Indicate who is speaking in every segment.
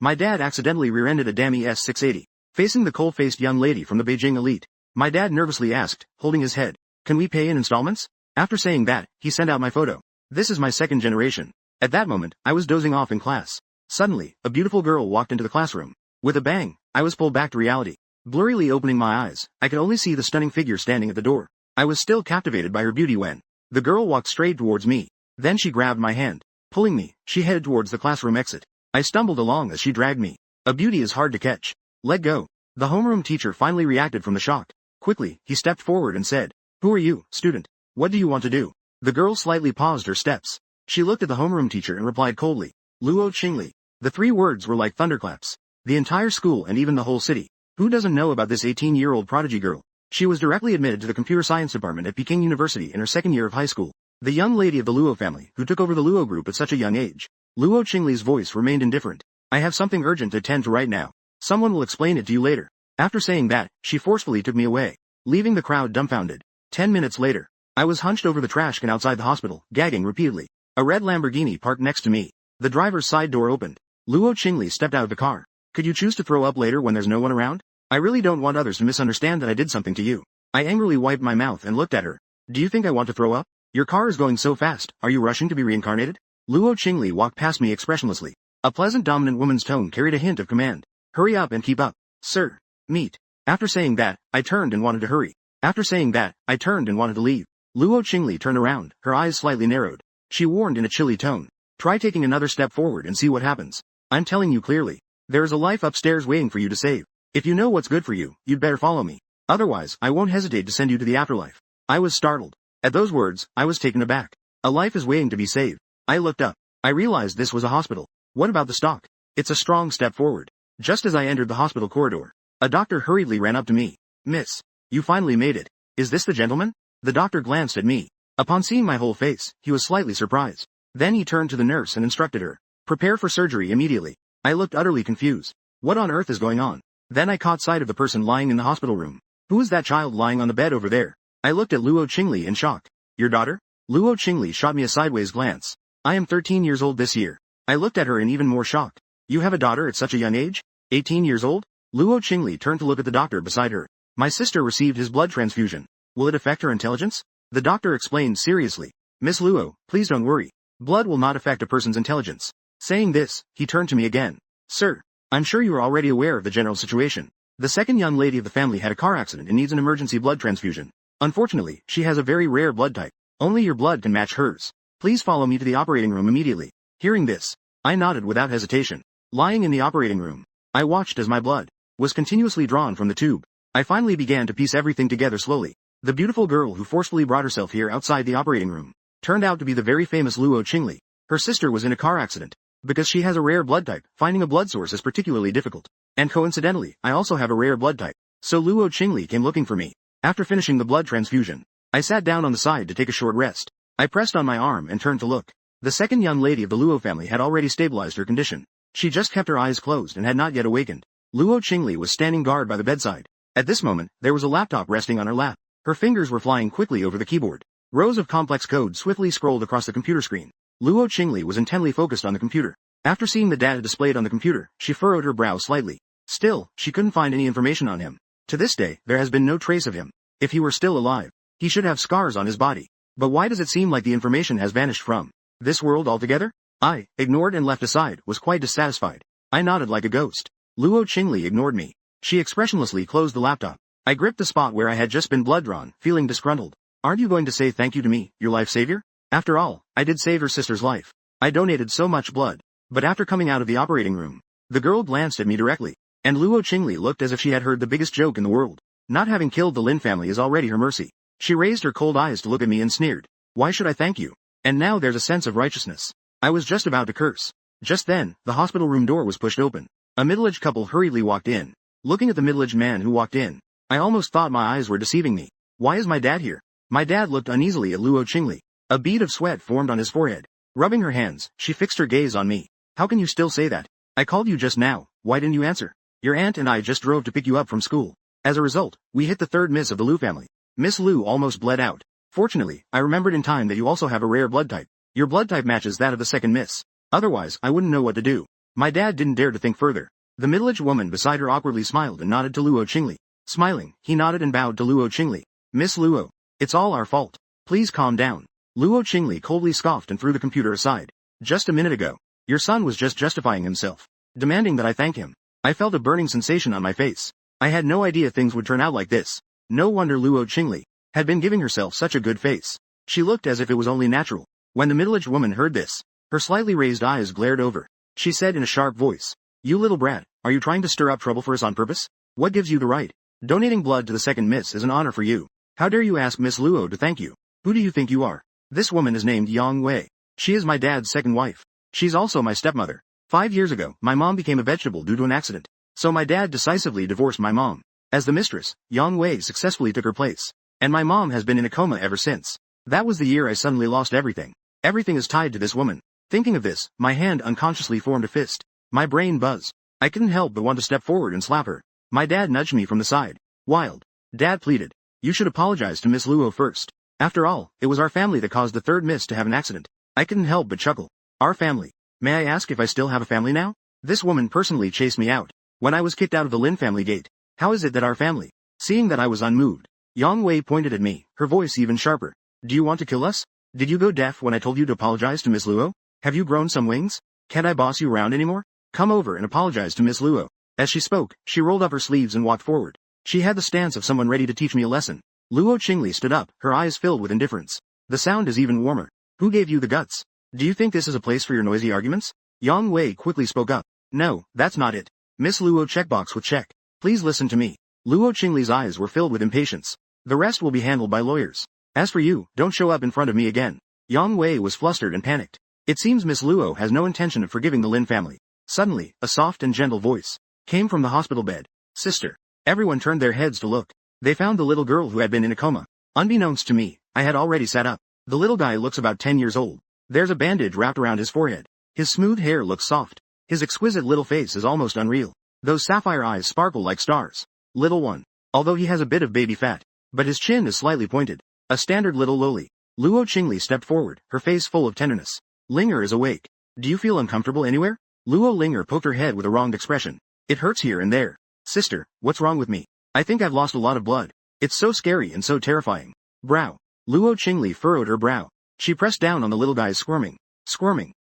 Speaker 1: My dad accidentally rear-ended a damn ES-680, facing the cold-faced young lady from the Beijing elite. My dad nervously asked, holding his head, "Can we pay in installments?" After saying that, he sent out my photo. This is my second generation. At that moment, I was dozing off in class. Suddenly, a beautiful girl walked into the classroom. With a bang, I was pulled back to reality. Blurrily opening my eyes, I could only see the stunning figure standing at the door. I was still captivated by her beauty when the girl walked straight towards me. Then she grabbed my hand. Pulling me, she headed towards the classroom exit. I stumbled along as she dragged me. A beauty is hard to catch. Let go. The homeroom teacher finally reacted from the shock. Quickly, he stepped forward and said, "Who are you, student? What do you want to do?" The girl slightly paused her steps. She looked at the homeroom teacher and replied coldly, "Luo Qingli." The 3 words were like thunderclaps. The entire school and even the whole city. Who doesn't know about this 18-year-old prodigy girl? She was directly admitted to the computer science department at Peking University in her second year of high school. The young lady of the Luo family, who took over the Luo group at such a young age. Luo Qingli's voice remained indifferent. "I have something urgent to attend to right now. Someone will explain it to you later." After saying that, she forcefully took me away, leaving the crowd dumbfounded. 10 minutes later, I was hunched over the trash can outside the hospital, gagging repeatedly. A red Lamborghini parked next to me. The driver's side door opened. Luo Qingli stepped out of the car. "Could you choose to throw up later when there's no one around? I really don't want others to misunderstand that I did something to you." I angrily wiped my mouth and looked at her. "Do you think I want to throw up? Your car is going so fast, are you rushing to be reincarnated?" Luo Qingli walked past me expressionlessly. A pleasant dominant woman's tone carried a hint of command. "Hurry up and keep up, sir. Meet." After saying that, I turned and wanted to hurry. After saying that, I turned and wanted to leave. Luo Qingli turned around, her eyes slightly narrowed. She warned in a chilly tone, "Try taking another step forward and see what happens. I'm telling you clearly. There is a life upstairs waiting for you to save. If you know what's good for you, you'd better follow me. Otherwise, I won't hesitate to send you to the afterlife." I was startled. At those words, I was taken aback. A life is waiting to be saved. I looked up. I realized this was a hospital. What about the stock? It's a strong step forward. Just as I entered the hospital corridor, a doctor hurriedly ran up to me. "Miss, you finally made it. Is this the gentleman?" The doctor glanced at me. Upon seeing my whole face, he was slightly surprised. Then he turned to the nurse and instructed her, "Prepare for surgery immediately." I looked utterly confused. What on earth is going on? Then I caught sight of the person lying in the hospital room. Who is that child lying on the bed over there? I looked at Luo Qingli in shock. "Your daughter?" Luo Qingli shot me a sideways glance. "I am 13 years old this year." I looked at her in even more shock. "You have a daughter at such a young age? 18 years old?" Luo Qingli turned to look at the doctor beside her. "My sister received his blood transfusion. Will it affect her intelligence?" The doctor explained seriously. "Miss Luo, please don't worry. Blood will not affect a person's intelligence." Saying this, he turned to me again. "Sir, I'm sure you are already aware of the general situation. The second young lady of the family had a car accident and needs an emergency blood transfusion. Unfortunately, she has a very rare blood type. Only your blood can match hers. Please follow me to the operating room immediately." Hearing this, I nodded without hesitation. Lying in the operating room, I watched as my blood was continuously drawn from the tube. I finally began to piece everything together slowly. The beautiful girl who forcefully brought herself here outside the operating room turned out to be the very famous Luo Qingli. Her sister was in a car accident. Because she has a rare blood type, finding a blood source is particularly difficult. And coincidentally, I also have a rare blood type. So Luo Qingli came looking for me. After finishing the blood transfusion, I sat down on the side to take a short rest. I pressed on my arm and turned to look. The second young lady of the Luo family had already stabilized her condition. She just kept her eyes closed and had not yet awakened. Luo Qingli was standing guard by the bedside. At this moment, there was a laptop resting on her lap. Her fingers were flying quickly over the keyboard. Rows of complex code swiftly scrolled across the computer screen. Luo Qingli was intently focused on the computer. After seeing the data displayed on the computer, she furrowed her brow slightly. Still, she couldn't find any information on him. To this day, there has been no trace of him. If he were still alive, he should have scars on his body. But why does it seem like the information has vanished from this world altogether? I, ignored and left aside, was quite dissatisfied. I nodded like a ghost. Luo Qingli ignored me. She expressionlessly closed the laptop. I gripped the spot where I had just been blood drawn, feeling disgruntled. "Aren't you going to say thank you to me, your life savior? After all, I did save her sister's life. I donated so much blood." But after coming out of the operating room, the girl glanced at me directly, and Luo Qingli looked as if she had heard the biggest joke in the world. Not having killed the Lin family is already her mercy. She raised her cold eyes to look at me and sneered. "Why should I thank you? And now there's a sense of righteousness." I was just about to curse. Just then, the hospital room door was pushed open. A middle-aged couple hurriedly walked in. Looking at the middle-aged man who walked in, I almost thought my eyes were deceiving me. Why is my dad here? My dad looked uneasily at Luo Qingli. A bead of sweat formed on his forehead. Rubbing her hands, she fixed her gaze on me. "How can you still say that? I called you just now, why didn't you answer? Your aunt and I just drove to pick you up from school. As a result, we hit the third miss of the Lu family." Miss Lu almost bled out. "Fortunately, I remembered in time that you also have a rare blood type. Your blood type matches that of the second miss. Otherwise, I wouldn't know what to do." My dad didn't dare to think further. The middle-aged woman beside her awkwardly smiled and nodded to Luo Qingli. Smiling, he nodded and bowed to Luo Qingli. Miss Luo, it's all our fault. Please calm down. Luo Qingli coldly scoffed and threw the computer aside. Just a minute ago, your son was just justifying himself, demanding that I thank him. I felt a burning sensation on my face. I had no idea things would turn out like this. No wonder Luo Qingli had been giving herself such a good face. She looked as if it was only natural. When the middle-aged woman heard this, her slightly raised eyes glared over. She said in a sharp voice, "You little brat, are you trying to stir up trouble for us on purpose? What gives you the right? Donating blood to the second miss is an honor for you. How dare you ask Miss Luo to thank you? Who do you think you are?" This woman is named Yang Wei. She is my dad's second wife. She's also my stepmother. 5 years ago, my mom became a vegetable due to an accident. So my dad decisively divorced my mom. As the mistress, Yang Wei successfully took her place. And my mom has been in a coma ever since. That was the year I suddenly lost everything. Everything is tied to this woman. Thinking of this, my hand unconsciously formed a fist. My brain buzzed. I couldn't help but want to step forward and slap her. My dad nudged me from the side. Wild. Dad pleaded. You should apologize to Miss Luo first. After all, it was our family that caused the third miss to have an accident. I couldn't help but chuckle. Our family. May I ask if I still have a family now? This woman personally chased me out. When I was kicked out of the Lin family gate. How is it that our family? Seeing that I was unmoved, Yang Wei pointed at me, her voice even sharper. Do you want to kill us? Did you go deaf when I told you to apologize to Miss Luo? Have you grown some wings? Can't I boss you around anymore? Come over and apologize to Miss Luo. As she spoke, she rolled up her sleeves and walked forward. She had the stance of someone ready to teach me a lesson. Luo Qingli stood up, her eyes filled with indifference. The sound is even warmer. Who gave you the guts? Do you think this is a place for your noisy arguments? Yang Wei quickly spoke up. No, that's not it. Miss Luo checkbox with check. Please listen to me. Luo Qingli's eyes were filled with impatience. The rest will be handled by lawyers. As for you, don't show up in front of me again. Yang Wei was flustered and panicked. It seems Miss Luo has no intention of forgiving the Lin family. Suddenly, a soft and gentle voice came from the hospital bed. Sister. Everyone turned their heads to look. They found the little girl who had been in a coma. Unbeknownst to me, I had already sat up. The little guy looks about 10 years old. There's a bandage wrapped around his forehead. His smooth hair looks soft. His exquisite little face is almost unreal. Those sapphire eyes sparkle like stars. Little one. Although he has a bit of baby fat. But his chin is slightly pointed. A standard little loli. Luo Qingli stepped forward, her face full of tenderness. Linger is awake. Do you feel uncomfortable anywhere? Luo Linger poked her head with a wronged expression. It hurts here and there. Sister, what's wrong with me? I think I've lost a lot of blood. It's so scary and so terrifying. Brow. Luo Qingli furrowed her brow. She pressed down on the little guy's squirming.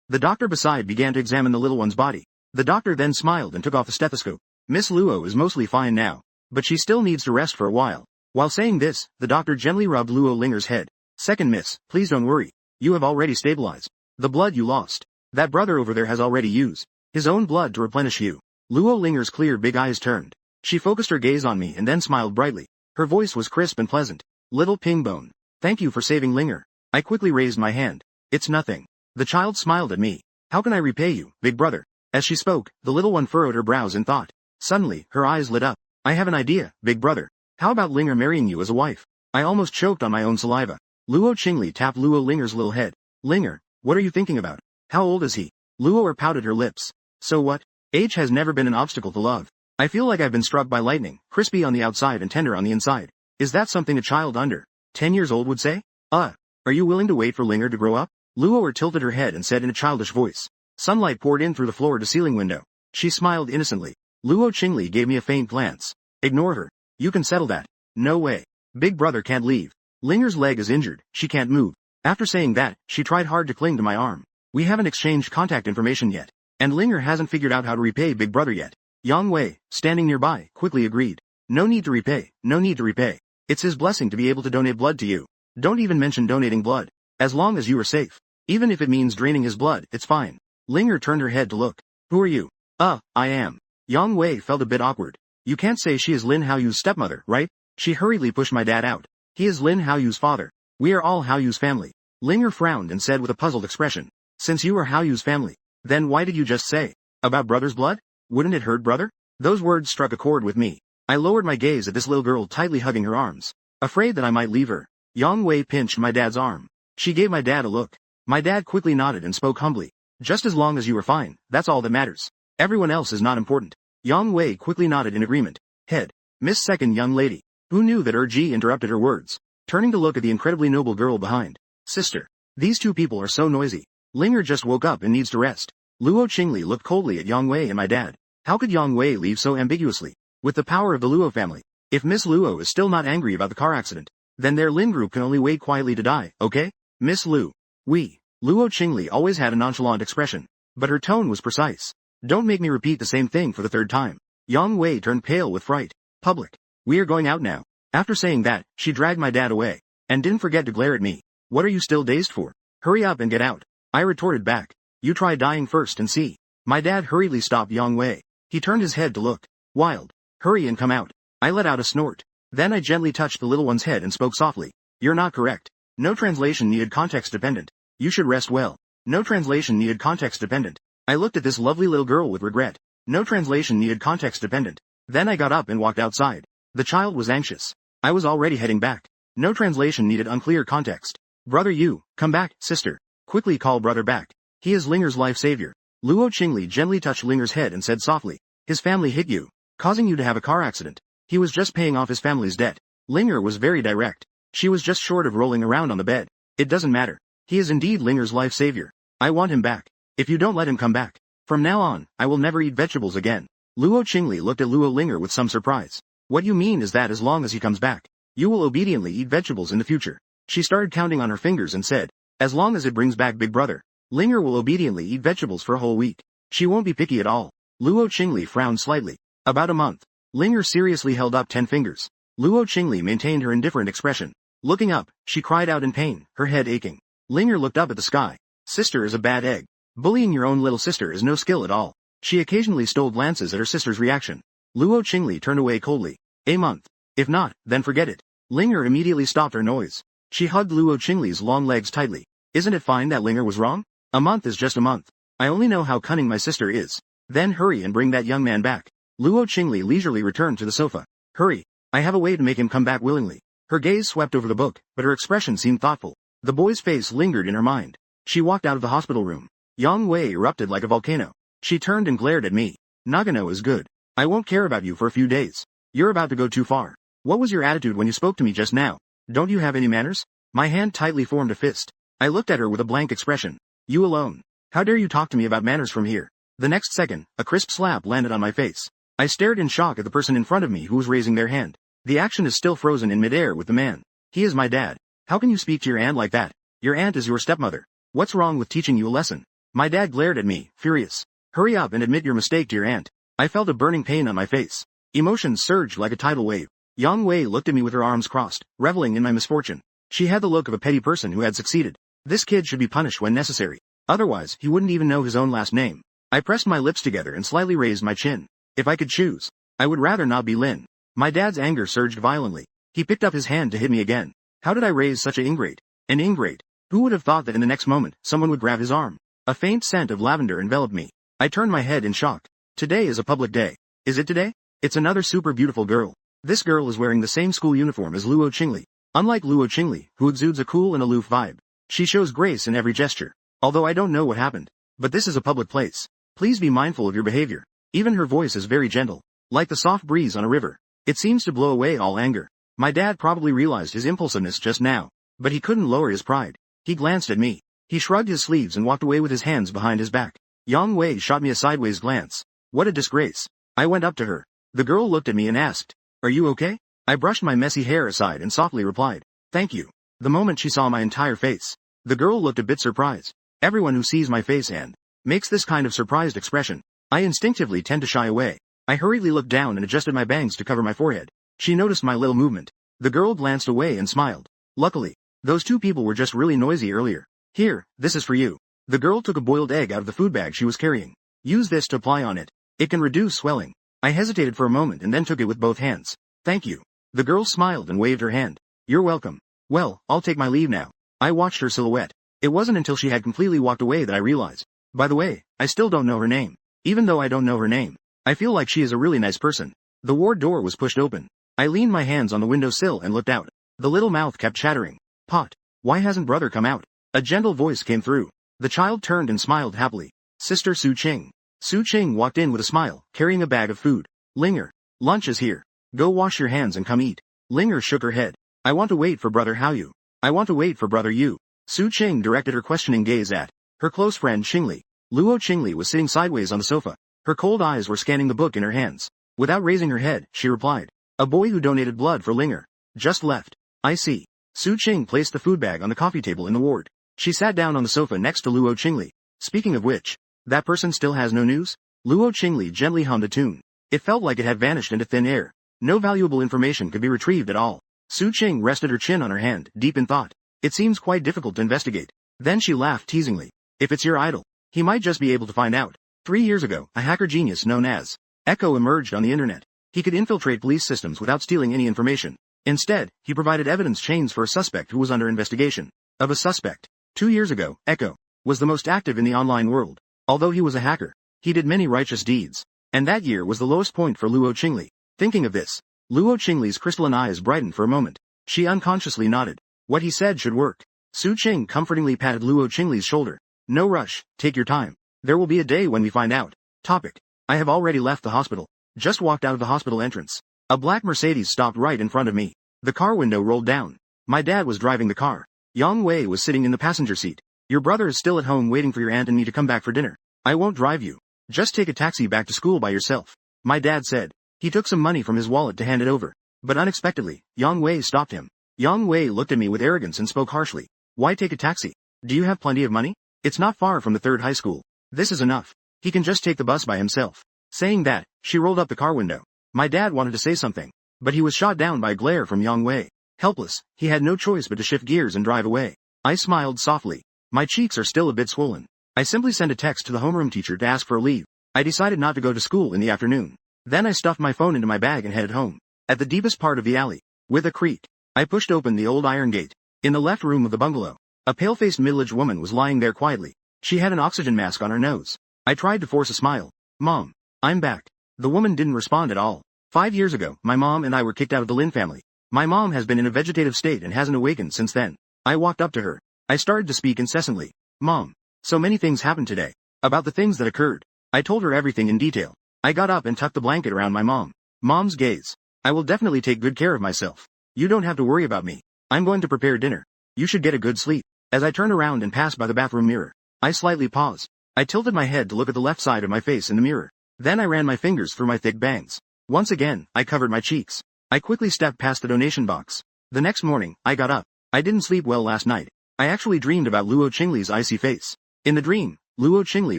Speaker 1: The doctor beside began to examine the little one's body. The doctor then smiled and took off the stethoscope. Miss Luo is mostly fine now, but she still needs to rest for a while. While saying this, the doctor gently rubbed Luo Linger's head. Second miss, please don't worry. You have already stabilized. The blood you lost. That brother over there has already used his own blood to replenish you. Luo Linger's clear big eyes turned. She focused her gaze on me and then smiled brightly. Her voice was crisp and pleasant. Little Pingbone. Thank you for saving Linger. I quickly raised my hand. It's nothing. The child smiled at me. How can I repay you, big brother? As she spoke, the little one furrowed her brows in thought. Suddenly, her eyes lit up. I have an idea, big brother. How about Linger marrying you as a wife? I almost choked on my own saliva. Luo Qingli tapped Luo Linger's little head. Linger, what are you thinking about? How old is he? Luo pouted her lips. So what? Age has never been an obstacle to love. I feel like I've been struck by lightning, crispy on the outside and tender on the inside. Is that something a child under 10 years old would say? Are you willing to wait for Linger to grow up? Luo tilted her head and said in a childish voice. Sunlight poured in through the floor-to-ceiling window. She smiled innocently. Luo Qingli gave me a faint glance. Ignore her. You can settle that. No way. Big brother can't leave. Linger's leg is injured, she can't move. After saying that, she tried hard to cling to my arm. We haven't exchanged contact information yet. And Linger hasn't figured out how to repay big brother yet. Yang Wei, standing nearby, quickly agreed. No need to repay, no need to repay. It's his blessing to be able to donate blood to you. Don't even mention donating blood. As long as you are safe. Even if it means draining his blood, it's fine. Linger turned her head to look. Who are you? I am. Yang Wei felt a bit awkward. You can't say she is Lin Haoyu's stepmother, right? She hurriedly pushed my dad out. He is Lin Haoyu's father. We are all Haoyu's family. Linger frowned and said with a puzzled expression. Since you are Haoyu's family, then why did you just say about brother's blood? Wouldn't it hurt brother? Those words struck a chord with me. I lowered my gaze at this little girl tightly hugging her arms. Afraid that I might leave her. Yang Wei pinched my dad's arm. She gave my dad a look. My dad quickly nodded and spoke humbly. Just as long as you are fine, that's all that matters. Everyone else is not important. Yang Wei quickly nodded in agreement. Head. Miss Second young lady. Who knew that Ji interrupted her words, turning to look at the incredibly noble girl behind. Sister. These two people are so noisy. Linger just woke up and needs to rest. Luo Qingli looked coldly at Yang Wei and my dad. How could Yang Wei leave so ambiguously? With the power of the Luo family. If Miss Luo is still not angry about the car accident, then their Lin group can only wait quietly to die, okay? Miss Lu. Luo Qingli always had a nonchalant expression, but her tone was precise. Don't make me repeat the same thing for the third time. Yang Wei turned pale with fright. Public. We are going out now. After saying that, she dragged my dad away, and didn't forget to glare at me. What are you still dazed for? Hurry up and get out. I retorted back. You try dying first and see. My dad hurriedly stopped Yang Wei. He turned his head to look. Wild. Hurry and come out. I let out a snort. Then I gently touched the little one's head and spoke softly. You're not correct. No translation needed, context dependent. You should rest well. No translation needed, context dependent. I looked at this lovely little girl with regret. No translation needed, context dependent. Then I got up and walked outside. The child was anxious. I was already heading back. No translation needed, unclear context. Brother, you, come back, sister. Quickly call brother back. He is Linger's life savior. Luo Qingli gently touched Linger's head and said softly. His family hit you, causing you to have a car accident. He was just paying off his family's debt. Linger was very direct. She was just short of rolling around on the bed. It doesn't matter. He is indeed Linger's life savior. I want him back. If you don't let him come back, from now on, I will never eat vegetables again. Luo Qingli looked at Luo Linger with some surprise. What you mean is that as long as he comes back, you will obediently eat vegetables in the future. She started counting on her fingers and said, as long as it brings back big brother, Linger will obediently eat vegetables for a whole week. She won't be picky at all. Luo Qingli frowned slightly. About a month. Linger seriously held up 10 fingers. Luo Qingli maintained her indifferent expression. Looking up, she cried out in pain, her head aching. Linger looked up at the sky. Sister is a bad egg. Bullying your own little sister is no skill at all. She occasionally stole glances at her sister's reaction. Luo Qingli turned away coldly. A month. If not, then forget it. Linger immediately stopped her noise. She hugged Luo Qingli's long legs tightly. Isn't it fine that Linger was wrong? A month is just a month. I only know how cunning my sister is. Then hurry and bring that young man back. Luo Qingli leisurely returned to the sofa. Hurry. I have a way to make him come back willingly. Her gaze swept over the book, but her expression seemed thoughtful. The boy's face lingered in her mind. She walked out of the hospital room. Yang Wei erupted like a volcano. She turned and glared at me. Nagano is good. I won't care about you for a few days. You're about to go too far. What was your attitude when you spoke to me just now? Don't you have any manners? My hand tightly formed a fist. I looked at her with a blank expression. You alone. How dare you talk to me about manners from here? The next second, a crisp slap landed on my face. I stared in shock at the person in front of me who was raising their hand. The action is still frozen in midair with the man. He is my dad. How can you speak to your aunt like that? Your aunt is your stepmother. What's wrong with teaching you a lesson? My dad glared at me, furious. Hurry up and admit your mistake to your aunt. I felt a burning pain on my face. Emotions surged like a tidal wave. Yang Wei looked at me with her arms crossed, reveling in my misfortune. She had the look of a petty person who had succeeded. This kid should be punished when necessary. Otherwise, he wouldn't even know his own last name. I pressed my lips together and slightly raised my chin. If I could choose, I would rather not be Lin. My dad's anger surged violently. He picked up his hand to hit me again. How did I raise such an ingrate? An ingrate. Who would have thought that in the next moment, someone would grab his arm? A faint scent of lavender enveloped me. I turned my head in shock. Today is a public day. Is it today? It's another super beautiful girl. This girl is wearing the same school uniform as Luo Qingli. Unlike Luo Qingli, who exudes a cool and aloof vibe, she shows grace in every gesture. Although I don't know what happened, but this is a public place. Please be mindful of your behavior. Even her voice is very gentle, like the soft breeze on a river. It seems to blow away all anger. My dad probably realized his impulsiveness just now, but he couldn't lower his pride. He glanced at me. He shrugged his sleeves and walked away with his hands behind his back. Yang Wei shot me a sideways glance. What a disgrace. I went up to her. The girl looked at me and asked, "Are you okay?" I brushed my messy hair aside and softly replied, "Thank you." The moment she saw my entire face, the girl looked a bit surprised. Everyone who sees my face and makes this kind of surprised expression, I instinctively tend to shy away. I hurriedly looked down and adjusted my bangs to cover my forehead. She noticed my little movement. The girl glanced away and smiled. Luckily, those two people were just really noisy earlier. Here, this is for you. The girl took a boiled egg out of the food bag she was carrying. Use this to apply on it. It can reduce swelling. I hesitated for a moment and then took it with both hands. Thank you. The girl smiled and waved her hand. You're welcome. Well, I'll take my leave now. I watched her silhouette. It wasn't until she had completely walked away that I realized. By the way, I still don't know her name. Even though I don't know her name, I feel like she is a really nice person. The ward door was pushed open. I leaned my hands on the windowsill and looked out. The little mouth kept chattering. Pot. Why hasn't brother come out? A gentle voice came through. The child turned and smiled happily. Sister Su Qing. Su Qing walked in with a smile, carrying a bag of food. Linger. Lunch is here. Go wash your hands and come eat. Linger shook her head. I want to wait for brother Hao Yu. I want to wait for brother Yu. Su Qing directed her questioning gaze at her close friend Xingli. Luo Qingli was sitting sideways on the sofa. Her cold eyes were scanning the book in her hands. Without raising her head, she replied. A boy who donated blood for Linger. Just left. I see. Su Qing placed the food bag on the coffee table in the ward. She sat down on the sofa next to Luo Qingli. Speaking of which, that person still has no news? Luo Qingli gently hummed a tune. It felt like it had vanished into thin air. No valuable information could be retrieved at all. Su Qing rested her chin on her hand, deep in thought. It seems quite difficult to investigate. Then she laughed teasingly. If it's your idol, he might just be able to find out. 3 years ago, a hacker genius known as Echo emerged on the internet. He could infiltrate police systems without stealing any information. Instead, he provided evidence chains for a suspect who was under investigation. Of a suspect. 2 years ago, Echo was the most active in the online world. Although he was a hacker, he did many righteous deeds. And that year was the lowest point for Luo Qingli. Thinking of this, Luo Qingli's crystalline eyes brightened for a moment. She unconsciously nodded. What he said should work. Su Qing comfortingly patted Luo Qingli's shoulder. No rush, take your time. There will be a day when we find out. Topic. I have already left the hospital. Just walked out of the hospital entrance. A black Mercedes stopped right in front of me. The car window rolled down. My dad was driving the car. Yang Wei was sitting in the passenger seat. Your brother is still at home waiting for your aunt and me to come back for dinner. I won't drive you. Just take a taxi back to school by yourself. My dad said. He took some money from his wallet to hand it over. But unexpectedly, Yang Wei stopped him. Yang Wei looked at me with arrogance and spoke harshly. Why take a taxi? Do you have plenty of money? It's not far from the third high school. This is enough. He can just take the bus by himself. Saying that, she rolled up the car window. My dad wanted to say something, but he was shot down by a glare from Yang Wei. Helpless, he had no choice but to shift gears and drive away. I smiled softly. My cheeks are still a bit swollen. I simply sent a text to the homeroom teacher to ask for a leave. I decided not to go to school in the afternoon. Then I stuffed my phone into my bag and headed home. At the deepest part of the alley, with a creak, I pushed open the old iron gate. In the left room of the bungalow, a pale-faced middle-aged woman was lying there quietly. She had an oxygen mask on her nose. I tried to force a smile. Mom, I'm back. The woman didn't respond at all. 5 years ago, my mom and I were kicked out of the Lin family. My mom has been in a vegetative state and hasn't awakened since then. I walked up to her. I started to speak incessantly. Mom, so many things happened today. About the things that occurred. I told her everything in detail. I got up and tucked the blanket around my mom. Mom's gaze. I will definitely take good care of myself. You don't have to worry about me. I'm going to prepare dinner. You should get a good sleep. As I turned around and passed by the bathroom mirror, I slightly paused. I tilted my head to look at the left side of my face in the mirror. Then I ran my fingers through my thick bangs. Once again, I covered my cheeks. I quickly stepped past the donation box. The next morning, I got up. I didn't sleep well last night. I actually dreamed about Luo Qingli's icy face. In the dream, Luo Qingli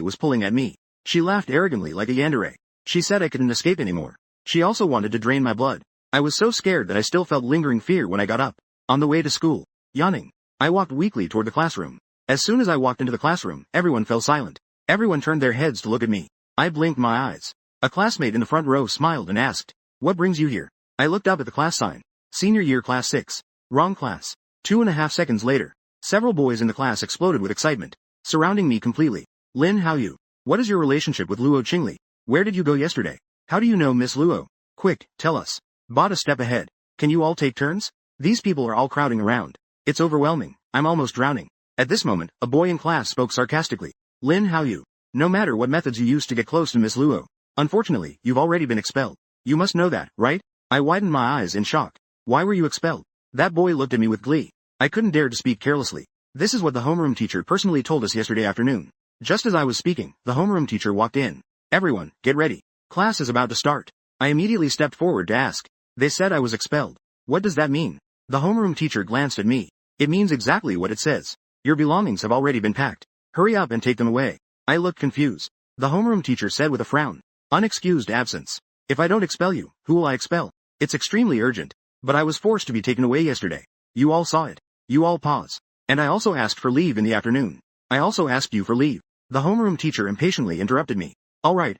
Speaker 1: was pulling at me. She laughed arrogantly like a yandere. She said I couldn't escape anymore. She also wanted to drain my blood. I was so scared that I still felt lingering fear when I got up. On the way to school, yawning, I walked weakly toward the classroom. As soon as I walked into the classroom, everyone fell silent. Everyone turned their heads to look at me. I blinked my eyes. A classmate in the front row smiled and asked, "What brings you here?" I looked up at the class sign. Senior year class 6. Wrong class. 2.5 seconds later, several boys in the class exploded with excitement, surrounding me completely. Lin Haoyu, what is your relationship with Luo Qingli? Where did you go yesterday? How do you know Miss Luo? Quick, tell us. Bought a step ahead. Can you all take turns? These people are all crowding around. It's overwhelming. I'm almost drowning. At this moment, a boy in class spoke sarcastically. Lin Haoyu, no matter what methods you use to get close to Miss Luo, unfortunately, you've already been expelled. You must know that, right? I widened my eyes in shock. Why were you expelled? That boy looked at me with glee. I couldn't dare to speak carelessly. This is what the homeroom teacher personally told us yesterday afternoon. Just as I was speaking, the homeroom teacher walked in. Everyone, get ready. Class is about to start. I immediately stepped forward to ask. They said I was expelled. What does that mean? The homeroom teacher glanced at me. It means exactly what it says. Your belongings have already been packed. Hurry up and take them away. I looked confused. The homeroom teacher said with a frown. Unexcused absence. If I don't expel you, who will I expel? It's extremely urgent. But I was forced to be taken away yesterday. You all saw it. You all pause. And I also asked for leave in the afternoon. I also asked you for leave. The homeroom teacher impatiently interrupted me. All right.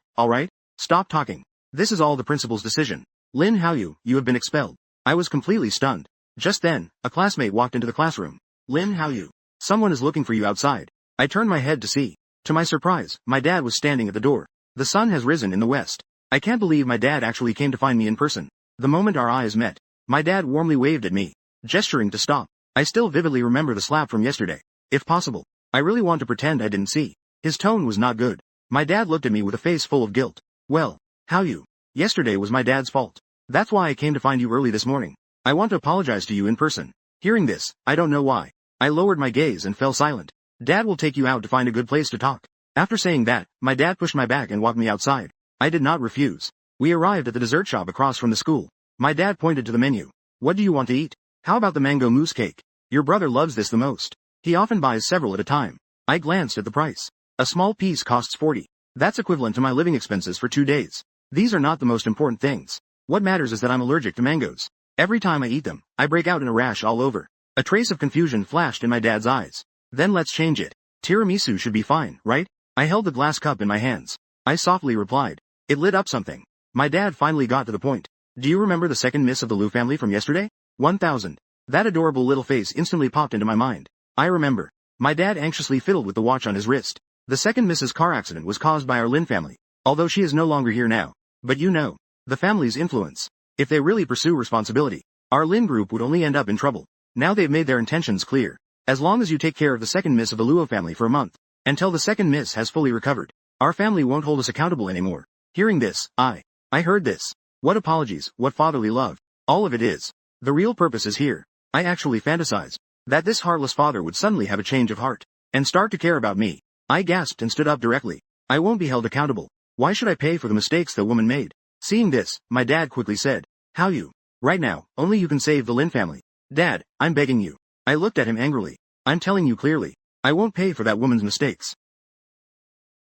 Speaker 1: Stop talking. This is all the principal's decision. Lin Haoyu, you have been expelled. I was completely stunned. Just then, a classmate walked into the classroom. Lin Haoyu, someone is looking for you outside. I turned my head to see. To my surprise, my dad was standing at the door. The sun has risen in the west. I can't believe my dad actually came to find me in person. The moment our eyes met, my dad warmly waved at me, gesturing to stop. I still vividly remember the slap from yesterday. If possible, I really want to pretend I didn't see. His tone was not good. My dad looked at me with a face full of guilt. Well, Haoyu, yesterday was my dad's fault. That's why I came to find you early this morning. I want to apologize to you in person. Hearing this, I don't know why. I lowered my gaze and fell silent. Dad will take you out to find a good place to talk. After saying that, my dad pushed my back and walked me outside. I did not refuse. We arrived at the dessert shop across from the school. My dad pointed to the menu. What do you want to eat? How about the mango mousse cake? Your brother loves this the most. He often buys several at a time. I glanced at the price. A small piece costs 40. That's equivalent to my living expenses for 2 days. These are not the most important things. What matters is that I'm allergic to mangoes. Every time I eat them, I break out in a rash all over. A trace of confusion flashed in my dad's eyes. Then let's change it. Tiramisu should be fine, right? I held the glass cup in my hands. I softly replied. It lit up something. My dad finally got to the point. Do you remember the second miss of the Liu family from yesterday? 1000. That adorable little face instantly popped into my mind. I remember. My dad anxiously fiddled with the watch on his wrist. The second Mrs. car accident was caused by our Lin family, although she is no longer here now. But you know, the family's influence. If they really pursue responsibility, our Lin group would only end up in trouble. Now they've made their intentions clear. As long as you take care of the second miss of the Luo family for a month, until the second miss has fully recovered, our family won't hold us accountable anymore. Hearing this, I heard this. What apologies, what fatherly love. All of it is. The real purpose is here. I actually fantasize that this heartless father would suddenly have a change of heart and start to care about me. I gasped and stood up directly. I won't be held accountable. Why should I pay for the mistakes the woman made? Seeing this, my dad quickly said, how you? Right now, only you can save the Lin family. Dad, I'm begging you. I looked at him angrily. I'm telling you clearly. I won't pay for that woman's mistakes.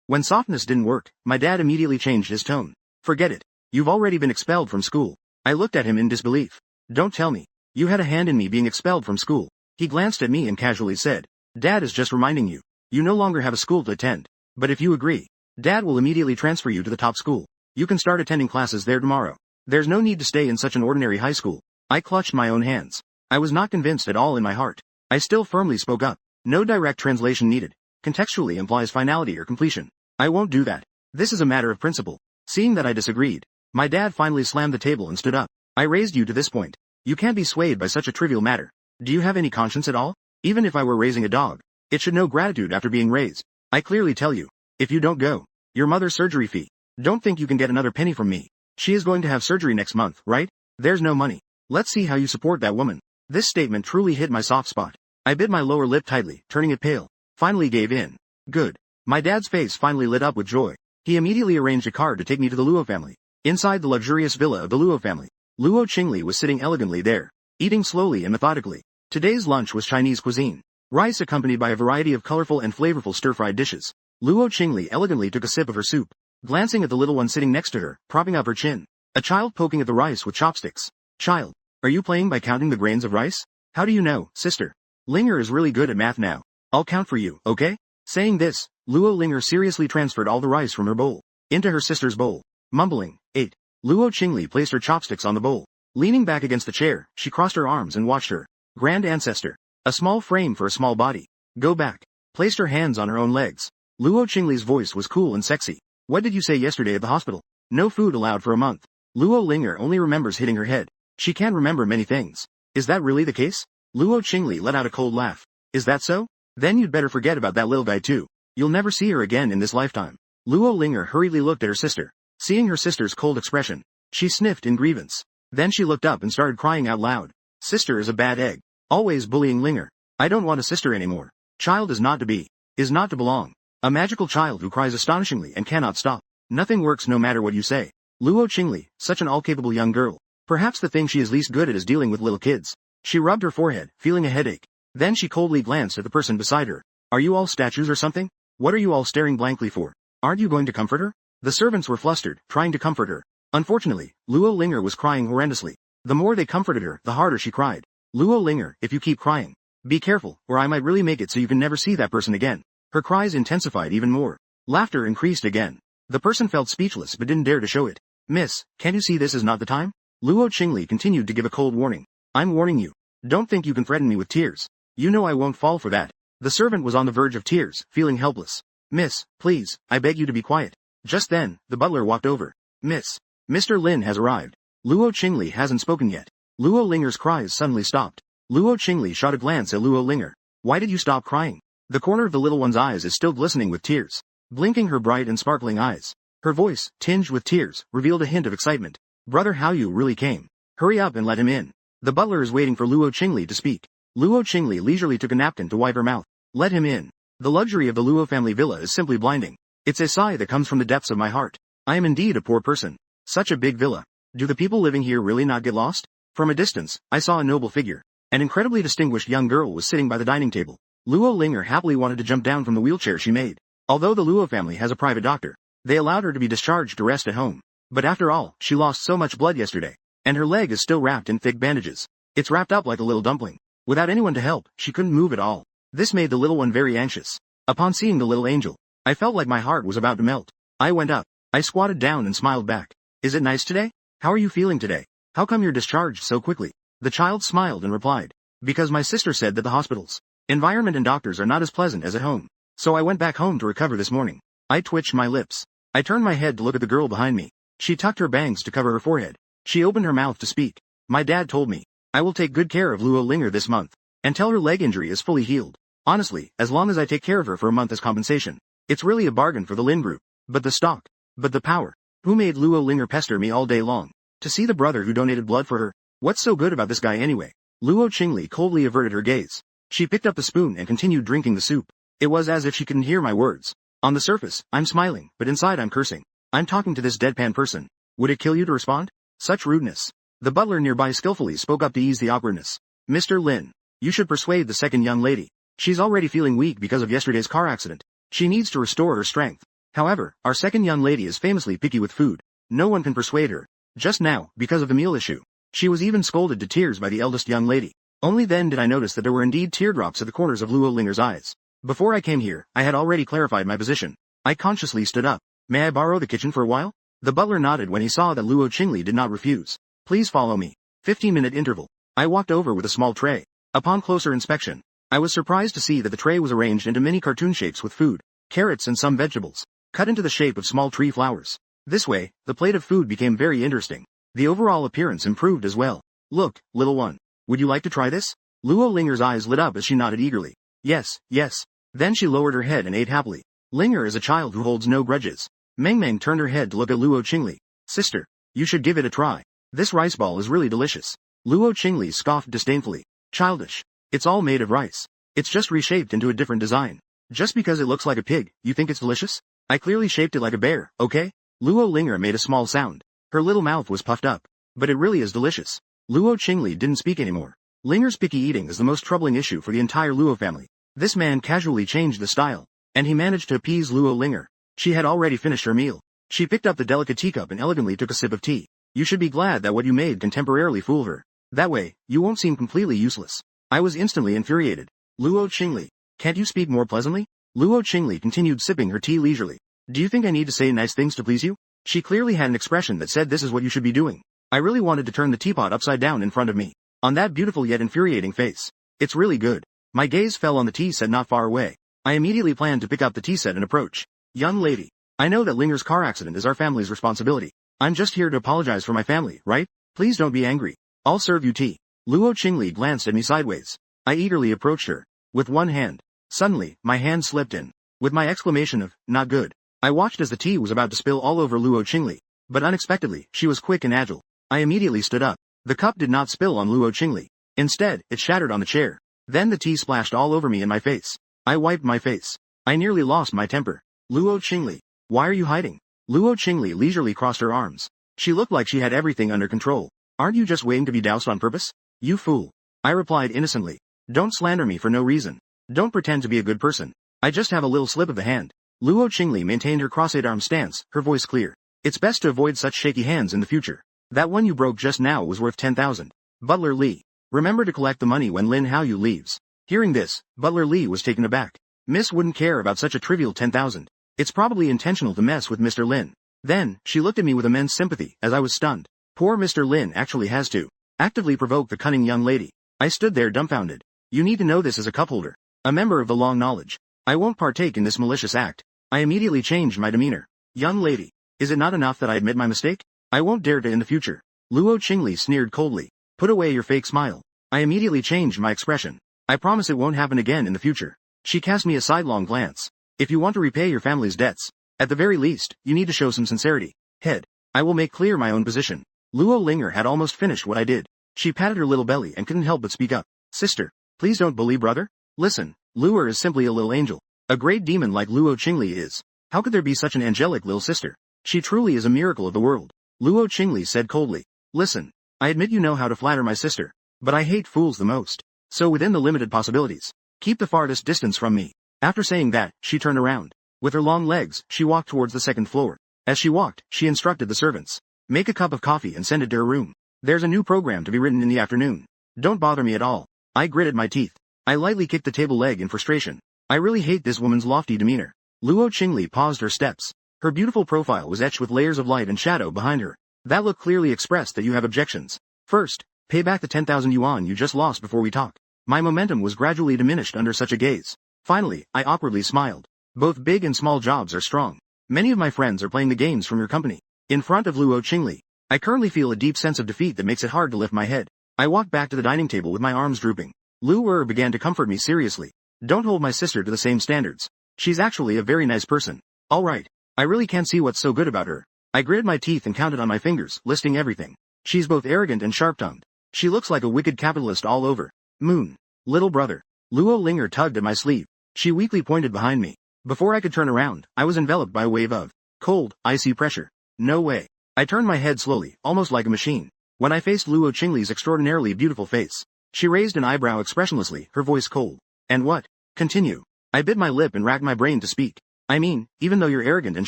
Speaker 1: When softness didn't work, my dad immediately changed his tone. Forget it. You've already been expelled from school. I looked at him in disbelief. Don't tell me. You had a hand in me being expelled from school. He glanced at me and casually said, Dad is just reminding you. You no longer have a school to attend. But if you agree, Dad will immediately transfer you to the top school. You can start attending classes there tomorrow. There's no need to stay in such an ordinary high school. I clutched my own hands. I was not convinced at all in my heart. I still firmly spoke up. No direct translation needed. Contextually implies finality or completion. I won't do that. This is a matter of principle. Seeing that I disagreed, my dad finally slammed the table and stood up. I raised you to this point. You can't be swayed by such a trivial matter. Do you have any conscience at all? Even if I were raising a dog, it should know gratitude after being raised. I clearly tell you, if you don't go, your mother's surgery fee. Don't think you can get another penny from me. She is going to have surgery next month, right? There's no money. Let's see how you support that woman. This statement truly hit my soft spot. I bit my lower lip tightly, turning it pale. Finally gave in. Good. My dad's face finally lit up with joy. He immediately arranged a car to take me to the Luo family. Inside the luxurious villa of the Luo family, Luo Qingli was sitting elegantly there, eating slowly and methodically. Today's lunch was Chinese cuisine. Rice accompanied by a variety of colorful and flavorful stir-fried dishes. Luo Qingli elegantly took a sip of her soup, glancing at the little one sitting next to her, propping up her chin. A child poking at the rice with chopsticks. Child, are you playing by counting the grains of rice? How do you know, sister? Linger is really good at math now. I'll count for you, okay? Saying this, Luo Linger seriously transferred all the rice from her bowl into her sister's bowl. Mumbling, 8. Luo Qingli placed her chopsticks on the bowl. Leaning back against the chair, she crossed her arms and watched her grand ancestor. A small frame for a small body. Go back. Placed her hands on her own legs. Luo Qingli's voice was cool and sexy. What did you say yesterday at the hospital? No food allowed for a month. Luo Linger only remembers hitting her head. She can't remember many things. Is that really the case? Luo Qingli let out a cold laugh. Is that so? Then you'd better forget about that little guy too. You'll never see her again in this lifetime. Luo Linger hurriedly looked at her sister. Seeing her sister's cold expression, she sniffed in grievance. Then she looked up and started crying out loud. Sister is a bad egg. Always bullying Linger. I don't want a sister anymore. Child is not to be. Is not to belong. A magical child who cries astonishingly and cannot stop. Nothing works no matter what you say. Luo Qingli, such an all-capable young girl. Perhaps the thing she is least good at is dealing with little kids. She rubbed her forehead, feeling a headache. Then she coldly glanced at the person beside her. Are you all statues or something? What are you all staring blankly for? Aren't you going to comfort her? The servants were flustered, trying to comfort her. Unfortunately, Luo Linger was crying horrendously. The more they comforted her, the harder she cried. Luo Linger, if you keep crying, be careful, or I might really make it so you can never see that person again. Her cries intensified even more. Laughter increased again. The person felt speechless but didn't dare to show it. Miss, can't you see this is not the time? Luo Qingli continued to give a cold warning. I'm warning you. Don't think you can threaten me with tears. You know I won't fall for that. The servant was on the verge of tears, feeling helpless. Miss, please, I beg you to be quiet. Just then, the butler walked over. Miss, Mr. Lin has arrived. Luo Qingli hasn't spoken yet. Luo Linger's cries suddenly stopped. Luo Qingli shot a glance at Luo Linger. Why did you stop crying? The corner of the little one's eyes is still glistening with tears. Blinking her bright and sparkling eyes. Her voice, tinged with tears, revealed a hint of excitement. Brother Hao Yu really came. Hurry up and let him in. The butler is waiting for Luo Qingli to speak. Luo Qingli leisurely took a napkin to wipe her mouth. Let him in. The luxury of the Luo family villa is simply blinding. It's a sigh that comes from the depths of my heart. I am indeed a poor person. Such a big villa. Do the people living here really not get lost? From a distance, I saw a noble figure. An incredibly distinguished young girl was sitting by the dining table. Luo Linger happily wanted to jump down from the wheelchair she made. Although the Luo family has a private doctor, they allowed her to be discharged to rest at home. But after all, she lost so much blood yesterday, and her leg is still wrapped in thick bandages. It's wrapped up like a little dumpling. Without anyone to help, she couldn't move at all. This made the little one very anxious. Upon seeing the little angel, I felt like my heart was about to melt. I went up. I squatted down and smiled back. Is it nice today? How are you feeling today? How come you're discharged so quickly? The child smiled and replied, because my sister said that the hospital's environment and doctors are not as pleasant as at home. So I went back home to recover this morning. I twitched my lips. I turned my head to look at the girl behind me. She tucked her bangs to cover her forehead. She opened her mouth to speak. My dad told me, I will take good care of Luo Linger this month, until her leg injury is fully healed. Honestly, as long as I take care of her for a month as compensation, it's really a bargain for the Lin group. But the stock, but the power. Who made Luo Linger pester me all day long? To see the brother who donated blood for her? What's so good about this guy anyway? Luo Qingli coldly averted her gaze. She picked up the spoon and continued drinking the soup. It was as if she couldn't hear my words. On the surface, I'm smiling, but inside I'm cursing. I'm talking to this deadpan person. Would it kill you to respond? Such rudeness. The butler nearby skillfully spoke up to ease the awkwardness. Mr. Lin, you should persuade the second young lady. She's already feeling weak because of yesterday's car accident. She needs to restore her strength. However, our second young lady is famously picky with food. No one can persuade her. Just now, because of the meal issue, she was even scolded to tears by the eldest young lady. Only then did I notice that there were indeed teardrops at the corners of Luo Linger's eyes. Before I came here, I had already clarified my position. I consciously stood up. May I borrow the kitchen for a while? The butler nodded when he saw that Luo Qingli did not refuse. Please follow me. 15-minute interval. I walked over with a small tray. Upon closer inspection, I was surprised to see that the tray was arranged into mini cartoon shapes with food, carrots and some vegetables, cut into the shape of small tree flowers. This way, the plate of food became very interesting. The overall appearance improved as well. Look, little one. Would you like to try this? Luo Linger's eyes lit up as she nodded eagerly. Yes, yes. Then she lowered her head and ate happily. Linger is a child who holds no grudges. Meng Meng turned her head to look at Luo Qingli. Sister, you should give it a try. This rice ball is really delicious. Luo Qingli scoffed disdainfully. Childish. It's all made of rice. It's just reshaped into a different design. Just because it looks like a pig, you think it's delicious? I clearly shaped it like a bear, okay? Luo Linger made a small sound. Her little mouth was puffed up. But it really is delicious. Luo Qingli didn't speak anymore. Linger's picky eating is the most troubling issue for the entire Luo family. This man casually changed the style, and he managed to appease Luo Linger. She had already finished her meal. She picked up the delicate teacup and elegantly took a sip of tea. You should be glad that what you made can temporarily fool her. That way, you won't seem completely useless. I was instantly infuriated. Luo Qingli, can't you speak more pleasantly? Luo Qingli continued sipping her tea leisurely. Do you think I need to say nice things to please you? She clearly had an expression that said this is what you should be doing. I really wanted to turn the teapot upside down in front of me. On that beautiful yet infuriating face. It's really good. My gaze fell on the tea set not far away. I immediately planned to pick up the tea set and approach. Young lady, I know that Linger's car accident is our family's responsibility. I'm just here to apologize for my family, right? Please don't be angry. I'll serve you tea. Luo Qingli glanced at me sideways. I eagerly approached her. With one hand. Suddenly, my hand slipped in. With my exclamation of, not good, I watched as the tea was about to spill all over Luo Qingli. But unexpectedly, she was quick and agile. I immediately stood up. The cup did not spill on Luo Qingli. Instead, it shattered on the chair. Then the tea splashed all over me and my face. I wiped my face. I nearly lost my temper. Luo Qingli, why are you hiding? Luo Qingli leisurely crossed her arms. She looked like she had everything under control. Aren't you just waiting to be doused on purpose? You fool. I replied innocently. Don't slander me for no reason. Don't pretend to be a good person. I just have a little slip of the hand. Luo Qingli maintained her crossed arm stance, her voice clear. It's best to avoid such shaky hands in the future. That one you broke just now was worth 10,000. Butler Li. Remember to collect the money when Lin Haoyu leaves. Hearing this, Butler Li was taken aback. Miss wouldn't care about such a trivial 10,000. It's probably intentional to mess with Mr. Lin. Then, she looked at me with immense sympathy, as I was stunned. Poor Mr. Lin actually has to actively provoke the cunning young lady. I stood there dumbfounded. You need to know this as a cupholder, a member of the Long Knowledge. I won't partake in this malicious act. I immediately changed my demeanor. Young lady, is it not enough that I admit my mistake? I won't dare to in the future. Luo Qingli sneered coldly. Put away your fake smile. I immediately changed my expression. I promise it won't happen again in the future. She cast me a sidelong glance. If you want to repay your family's debts, at the very least, you need to show some sincerity. Head. I will make clear my own position. Luo Linger had almost finished what I did. She patted her little belly and couldn't help but speak up. Sister, please don't bully brother. Listen, Luer is simply a little angel. A great demon like Luo Qingli is. How could there be such an angelic little sister? She truly is a miracle of the world. Luo Qingli said coldly. Listen, I admit you know how to flatter my sister, but I hate fools the most. So within the limited possibilities, keep the farthest distance from me. After saying that, she turned around. With her long legs, she walked towards the second floor. As she walked, she instructed the servants. Make a cup of coffee and send it to her room. There's a new program to be written in the afternoon. Don't bother me at all. I gritted my teeth. I lightly kicked the table leg in frustration. I really hate this woman's lofty demeanor. Luo Qingli paused her steps. Her beautiful profile was etched with layers of light and shadow behind her. That look clearly expressed that you have objections. First, pay back the 10,000 yuan you just lost before we talk. My momentum was gradually diminished under such a gaze. Finally, I awkwardly smiled. Both big and small jobs are strong. Many of my friends are playing the games from your company. In front of Luo Qingli, I currently feel a deep sense of defeat that makes it hard to lift my head. I walked back to the dining table with my arms drooping. Lu began to comfort me seriously. Don't hold my sister to the same standards. She's actually a very nice person. Alright. I really can't see what's so good about her. I gritted my teeth and counted on my fingers, listing everything. She's both arrogant and sharp-tongued. She looks like a wicked capitalist all over. Moon. Little brother. Luo Linger tugged at my sleeve. She weakly pointed behind me. Before I could turn around, I was enveloped by a wave of cold, icy pressure. No way. I turned my head slowly, almost like a machine. When I faced Luo Qingli's extraordinarily beautiful face, she raised an eyebrow expressionlessly, her voice cold. And what? Continue. I bit my lip and racked my brain to speak. I mean, even though you're arrogant and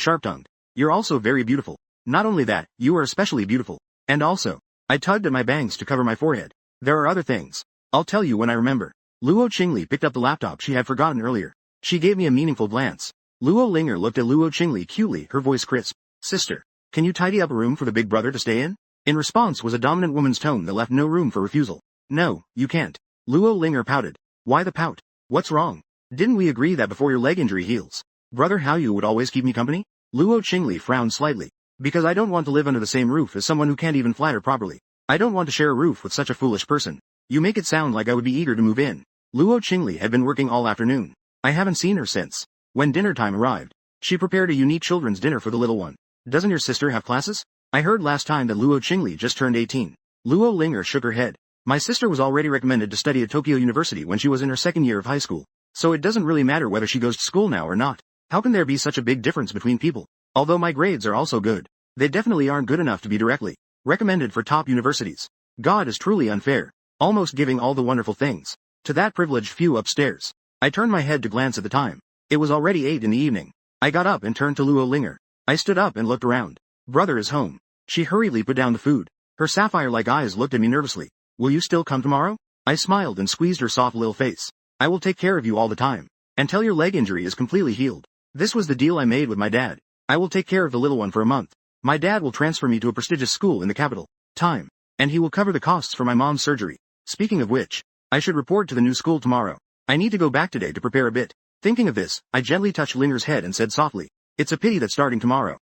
Speaker 1: sharp-tongued, you're also very beautiful. Not only that, you are especially beautiful. And also, I tugged at my bangs to cover my forehead. There are other things. I'll tell you when I remember. Luo Qingli picked up the laptop she had forgotten earlier. She gave me a meaningful glance. Luo Linger looked at Luo Qingli cutely, her voice crisp. Sister, can you tidy up a room for the big brother to stay in? In response was a dominant woman's tone that left no room for refusal. No, you can't. Luo Linger pouted. Why the pout? What's wrong? Didn't we agree that before your leg injury heals, Brother Hao Yu would always keep me company? Luo Qingli frowned slightly. Because I don't want to live under the same roof as someone who can't even flatter properly. I don't want to share a roof with such a foolish person. You make it sound like I would be eager to move in. Luo Qingli had been working all afternoon. I haven't seen her since. When dinner time arrived, she prepared a unique children's dinner for the little one. Doesn't your sister have classes? I heard last time that Luo Qingli just turned 18. Luo Linger shook her head. My sister was already recommended to study at Tokyo University when she was in her second year of high school. So it doesn't really matter whether she goes to school now or not. How can there be such a big difference between people? Although my grades are also good, they definitely aren't good enough to be directly recommended for top universities. God is truly unfair, almost giving all the wonderful things to that privileged few upstairs. I turned my head to glance at the time. It was already 8 in the evening. I got up and turned to Luo Linger. I stood up and looked around. Brother is home. She hurriedly put down the food. Her sapphire-like eyes looked at me nervously. Will you still come tomorrow? I smiled and squeezed her soft little face. I will take care of you all the time, until your leg injury is completely healed. This was the deal I made with my dad. I will take care of the little one for a month. My dad will transfer me to a prestigious school in the capital. Time. And he will cover the costs for my mom's surgery. Speaking of which, I should report to the new school tomorrow. I need to go back today to prepare a bit. Thinking of this, I gently touched Linger's head and said softly, it's a pity that starting tomorrow.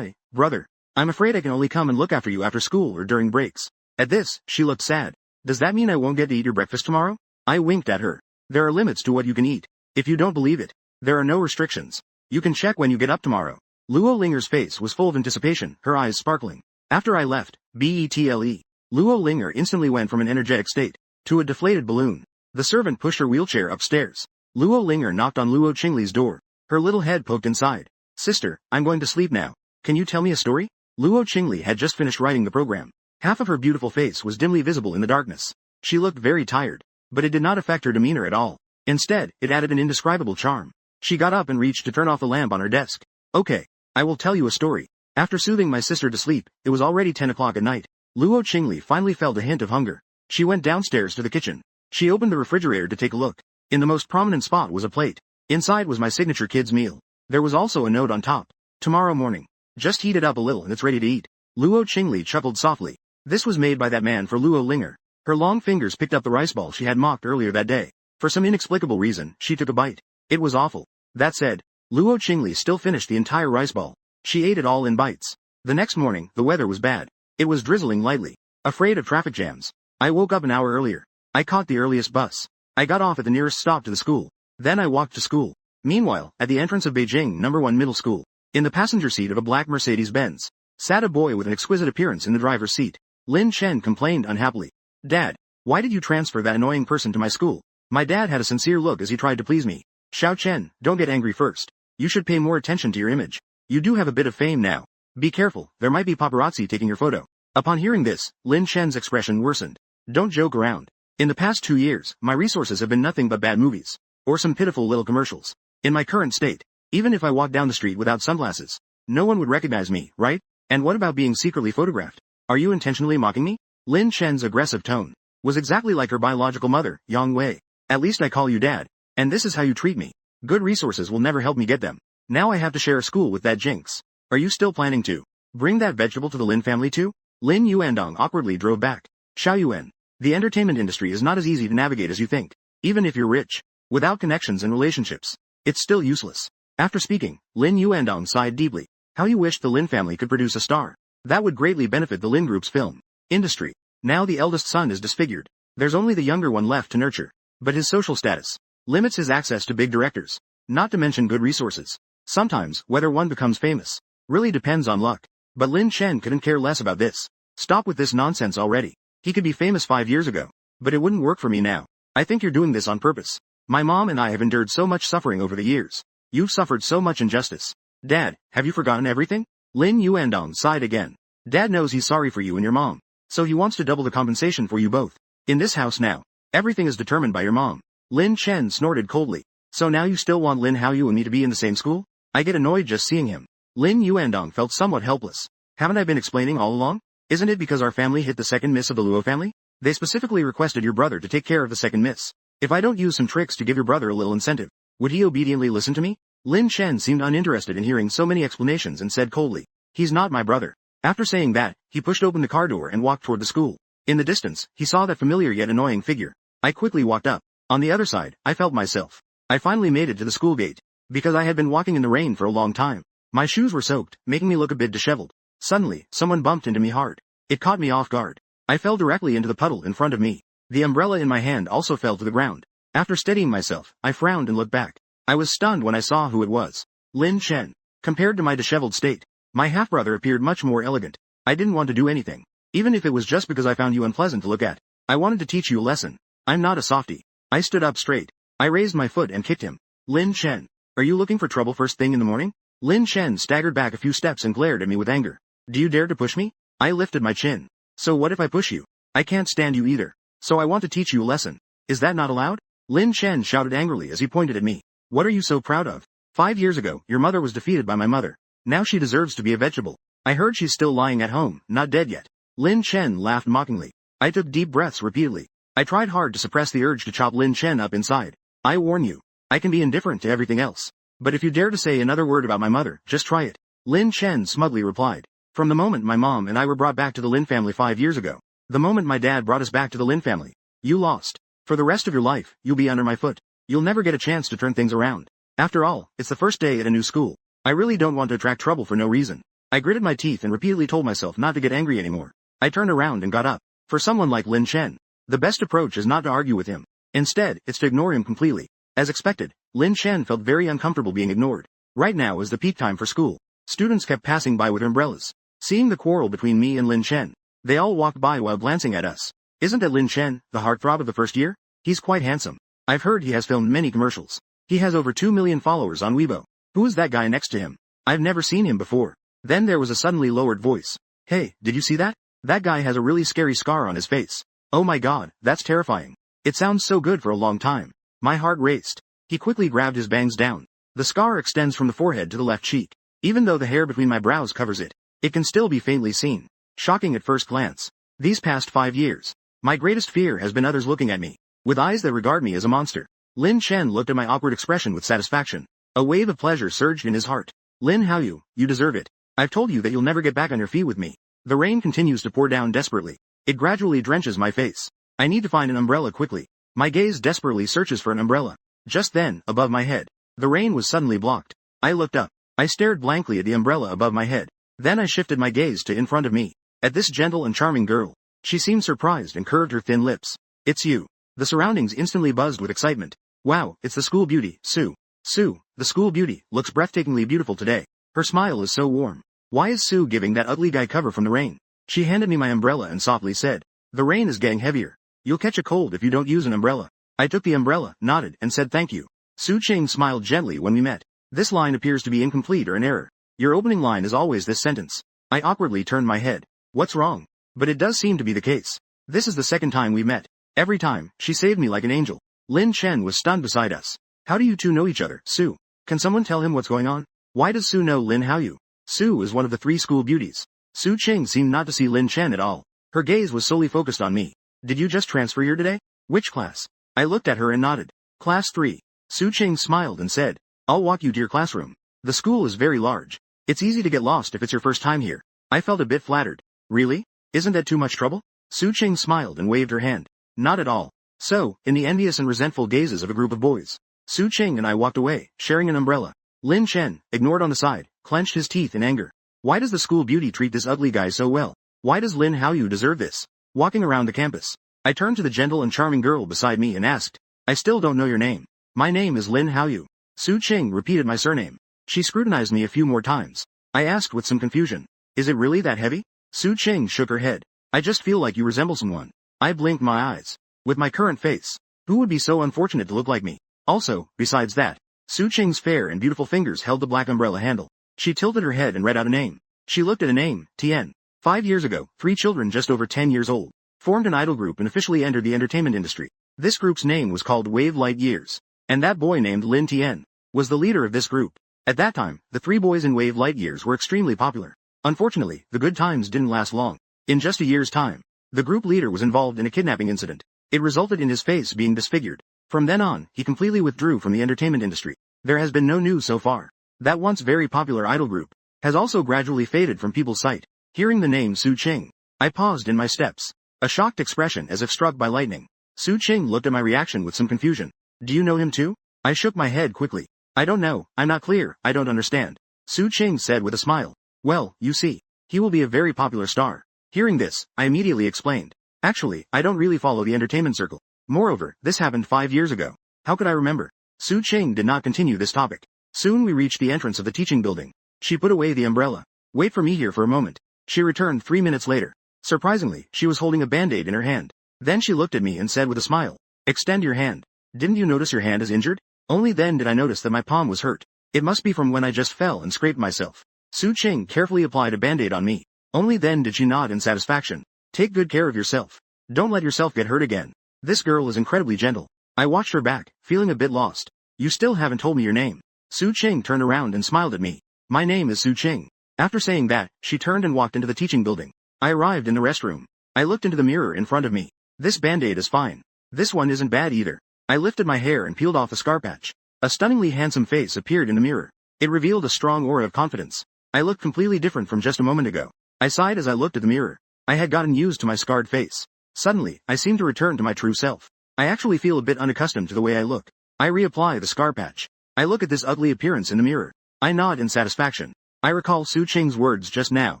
Speaker 1: Brother, I'm afraid I can only come and look after you after school or during breaks. At this, she looked sad. Does that mean I won't get to eat your breakfast tomorrow? I winked at her. There are limits to what you can eat. If you don't believe it, there are no restrictions. You can check when you get up tomorrow. Luo Linger's face was full of anticipation, her eyes sparkling. After I left, BETLE. Luo Linger instantly went from an energetic state to a deflated balloon. The servant pushed her wheelchair upstairs. Luo Linger knocked on Luo Qingli's door. Her little head poked inside. Sister, I'm going to sleep now. Can you tell me a story? Luo Qingli had just finished writing the program. Half of her beautiful face was dimly visible in the darkness. She looked very tired, but it did not affect her demeanor at all. Instead, it added an indescribable charm. She got up and reached to turn off the lamp on her desk. Okay, I will tell you a story. After soothing my sister to sleep, it was already 10 o'clock at night. Luo Qingli finally felt a hint of hunger. She went downstairs to the kitchen. She opened the refrigerator to take a look. In the most prominent spot was a plate. Inside was my signature kid's meal. There was also a note on top. Tomorrow morning. Just heat it up a little and it's ready to eat. Luo Qingli chuckled softly. This was made by that man for Luo Linger. Her long fingers picked up the rice ball she had mocked earlier that day. For some inexplicable reason, she took a bite. It was awful. That said, Luo Qingli still finished the entire rice ball. She ate it all in bites. The next morning, the weather was bad. It was drizzling lightly. Afraid of traffic jams, I woke up an hour earlier. I caught the earliest bus. I got off at the nearest stop to the school. Then I walked to school. Meanwhile, at the entrance of Beijing No. 1 Middle School, in the passenger seat of a black Mercedes-Benz, sat a boy with an exquisite appearance in the driver's seat. Lin Chen complained unhappily. Dad, why did you transfer that annoying person to my school? My dad had a sincere look as he tried to please me. Xiao Chen, don't get angry first. You should pay more attention to your image. You do have a bit of fame now. Be careful, there might be paparazzi taking your photo. Upon hearing this, Lin Chen's expression worsened. Don't joke around. In the past 2 years, my resources have been nothing but bad movies. Or some pitiful little commercials. In my current state, even if I walk down the street without sunglasses, no one would recognize me, right? And what about being secretly photographed? Are you intentionally mocking me? Lin Chen's aggressive tone was exactly like her biological mother, Yang Wei. At least I call you dad. And this is how you treat me. Good resources will never help me get them. Now I have to share a school with that jinx. Are you still planning to bring that vegetable to the Lin family too? Lin Yuandong awkwardly drove back. Xiao Yuan. The entertainment industry is not as easy to navigate as you think. Even if you're rich, without connections and relationships, it's still useless. After speaking, Lin Yuandong sighed deeply. How you wish the Lin family could produce a star. That would greatly benefit the Lin Group's film industry. Now the eldest son is disfigured. There's only the younger one left to nurture. But his social status limits his access to big directors, not to mention good resources. Sometimes, whether one becomes famous really depends on luck. But Lin Chen couldn't care less about this. Stop with this nonsense already. He could be famous 5 years ago. But it wouldn't work for me now. I think you're doing this on purpose. My mom and I have endured so much suffering over the years. You've suffered so much injustice. Dad, have you forgotten everything? Lin Yuandong sighed again. Dad knows he's sorry for you and your mom. So he wants to double the compensation for you both. In this house now, everything is determined by your mom. Lin Chen snorted coldly. So now you still want Lin Haoyu and me to be in the same school? I get annoyed just seeing him. Lin Yuandong felt somewhat helpless. Haven't I been explaining all along? Isn't it because our family hit the second miss of the Luo family? They specifically requested your brother to take care of the second miss. If I don't use some tricks to give your brother a little incentive, would he obediently listen to me? Lin Chen seemed uninterested in hearing so many explanations and said coldly, he's not my brother. After saying that, he pushed open the car door and walked toward the school. In the distance, he saw that familiar yet annoying figure. I quickly walked up. On the other side, I felt myself. I finally made it to the school gate. Because I had been walking in the rain for a long time. My shoes were soaked, making me look a bit disheveled. Suddenly, someone bumped into me hard. It caught me off guard. I fell directly into the puddle in front of me. The umbrella in my hand also fell to the ground. After steadying myself, I frowned and looked back. I was stunned when I saw who it was. Lin Chen. Compared to my disheveled state, my half-brother appeared much more elegant. I didn't want to do anything. Even if it was just because I found you unpleasant to look at. I wanted to teach you a lesson. I'm not a softie. I stood up straight. I raised my foot and kicked him. Lin Chen. Are you looking for trouble first thing in the morning? Lin Chen staggered back a few steps and glared at me with anger. Do you dare to push me? I lifted my chin. So what if I push you? I can't stand you either. So I want to teach you a lesson. Is that not allowed? Lin Chen shouted angrily as he pointed at me. What are you so proud of? 5 years ago, your mother was defeated by my mother. Now she deserves to be a vegetable. I heard she's still lying at home, not dead yet. Lin Chen laughed mockingly. I took deep breaths repeatedly. I tried hard to suppress the urge to chop Lin Chen up inside. I warn you. I can be indifferent to everything else. But if you dare to say another word about my mother, just try it. Lin Chen smugly replied. From the moment my mom and I were brought back to the Lin family 5 years ago, the moment my dad brought us back to the Lin family, you lost. For the rest of your life, you'll be under my foot. You'll never get a chance to turn things around. After all, it's the first day at a new school. I really don't want to attract trouble for no reason. I gritted my teeth and repeatedly told myself not to get angry anymore. I turned around and got up. For someone like Lin Chen, the best approach is not to argue with him. Instead, it's to ignore him completely. As expected, Lin Chen felt very uncomfortable being ignored. Right now was the peak time for school. Students kept passing by with umbrellas. Seeing the quarrel between me and Lin Chen, they all walked by while glancing at us. Isn't that Lin Chen, the heartthrob of the first year? He's quite handsome. I've heard he has filmed many commercials. He has over 2 million followers on Weibo. Who is that guy next to him? I've never seen him before. Then there was a suddenly lowered voice. Hey, did you see that? That guy has a really scary scar on his face. Oh my god, that's terrifying. It sounds so good for a long time. My heart raced. He quickly grabbed his bangs down. The scar extends from the forehead to the left cheek. Even though the hair between my brows covers it, it can still be faintly seen. Shocking at first glance. These past 5 years, my greatest fear has been others looking at me with eyes that regard me as a monster. Lin Chen looked at my awkward expression with satisfaction. A wave of pleasure surged in his heart. Lin Haoyu, you deserve it. I've told you that you'll never get back on your feet with me. The rain continues to pour down desperately. It gradually drenches my face. I need to find an umbrella quickly. My gaze desperately searches for an umbrella. Just then, above my head, the rain was suddenly blocked. I looked up. I stared blankly at the umbrella above my head. Then I shifted my gaze to in front of me. At this gentle and charming girl. She seemed surprised and curved her thin lips. It's you. The surroundings instantly buzzed with excitement. Wow, it's the school beauty, Sue. Sue, the school beauty, looks breathtakingly beautiful today. Her smile is so warm. Why is Sue giving that ugly guy cover from the rain? She handed me my umbrella and softly said, the rain is getting heavier. You'll catch a cold if you don't use an umbrella. I took the umbrella, nodded, and said thank you. Su Ching smiled gently when we met. This line appears to be incomplete or an error. Your opening line is always this sentence. I awkwardly turned my head. What's wrong? But it does seem to be the case. This is the second time we met. Every time, she saved me like an angel. Lin Chen was stunned beside us. How do you two know each other, Su? Can someone tell him what's going on? Why does Su know Lin Haoyu? Su is one of the 3 school beauties. Su Ching seemed not to see Lin Chen at all. Her gaze was solely focused on me. Did you just transfer here today? Which class? I looked at her and nodded. Class 3. Su Ching smiled and said, I'll walk you to your classroom. The school is very large. It's easy to get lost if it's your first time here. I felt a bit flattered. Really? Isn't that too much trouble? Su Ching smiled and waved her hand. Not at all. So, in the envious and resentful gazes of a group of boys, Su Ching and I walked away, sharing an umbrella. Lin Chen, ignored on the side, clenched his teeth in anger. Why does the school beauty treat this ugly guy so well? Why does Lin Haoyu deserve this? Walking around the campus, I turned to the gentle and charming girl beside me and asked, I still don't know your name. My name is Lin Haoyu. Su Ching repeated my surname. She scrutinized me a few more times. I asked with some confusion, is it really that heavy? Su Ching shook her head. I just feel like you resemble someone. I blinked my eyes. With my current face, who would be so unfortunate to look like me? Also, besides that, Su Ching's fair and beautiful fingers held the black umbrella handle. She tilted her head and read out a name. She looked at a name, Tien. 5 years ago, 3 children just over 10 years old formed an idol group and officially entered the entertainment industry. This group's name was called Wave Light Years. And that boy named Lin Tien was the leader of this group. At that time, the 3 boys in Wave Light Years were extremely popular. Unfortunately, the good times didn't last long. In just a year's time, the group leader was involved in a kidnapping incident. It resulted in his face being disfigured. From then on, he completely withdrew from the entertainment industry. There has been no news so far. That once very popular idol group has also gradually faded from people's sight. Hearing the name Su Ching, I paused in my steps. A shocked expression as if struck by lightning. Su Ching looked at my reaction with some confusion. Do you know him too? I shook my head quickly. I don't know, I'm not clear, I don't understand. Su Ching said with a smile. Well, you see, he will be a very popular star. Hearing this, I immediately explained. Actually, I don't really follow the entertainment circle. Moreover, this happened 5 years ago. How could I remember? Su Ching did not continue this topic. Soon we reached the entrance of the teaching building. She put away the umbrella. Wait for me here for a moment. She returned 3 minutes later. Surprisingly, she was holding a band-aid in her hand. Then she looked at me and said with a smile, Extend your hand. Didn't you notice your hand is injured? Only then did I notice that my palm was hurt. It must be from when I just fell and scraped myself. Su Ching carefully applied a band-aid on me. Only then did she nod in satisfaction. Take good care of yourself. Don't let yourself get hurt again. This girl is incredibly gentle. I watched her back, feeling a bit lost. You still haven't told me your name. Su Ching turned around and smiled at me. My name is Su Ching. After saying that, she turned and walked into the teaching building. I arrived in the restroom. I looked into the mirror in front of me. This band-aid is fine. This one isn't bad either. I lifted my hair and peeled off the scar patch. A stunningly handsome face appeared in the mirror. It revealed a strong aura of confidence. I looked completely different from just a moment ago. I sighed as I looked at the mirror. I had gotten used to my scarred face. Suddenly, I seemed to return to my true self. I actually feel a bit unaccustomed to the way I look. I reapply the scar patch. I look at this ugly appearance in the mirror. I nod in satisfaction. I recall Su Ching's words just now.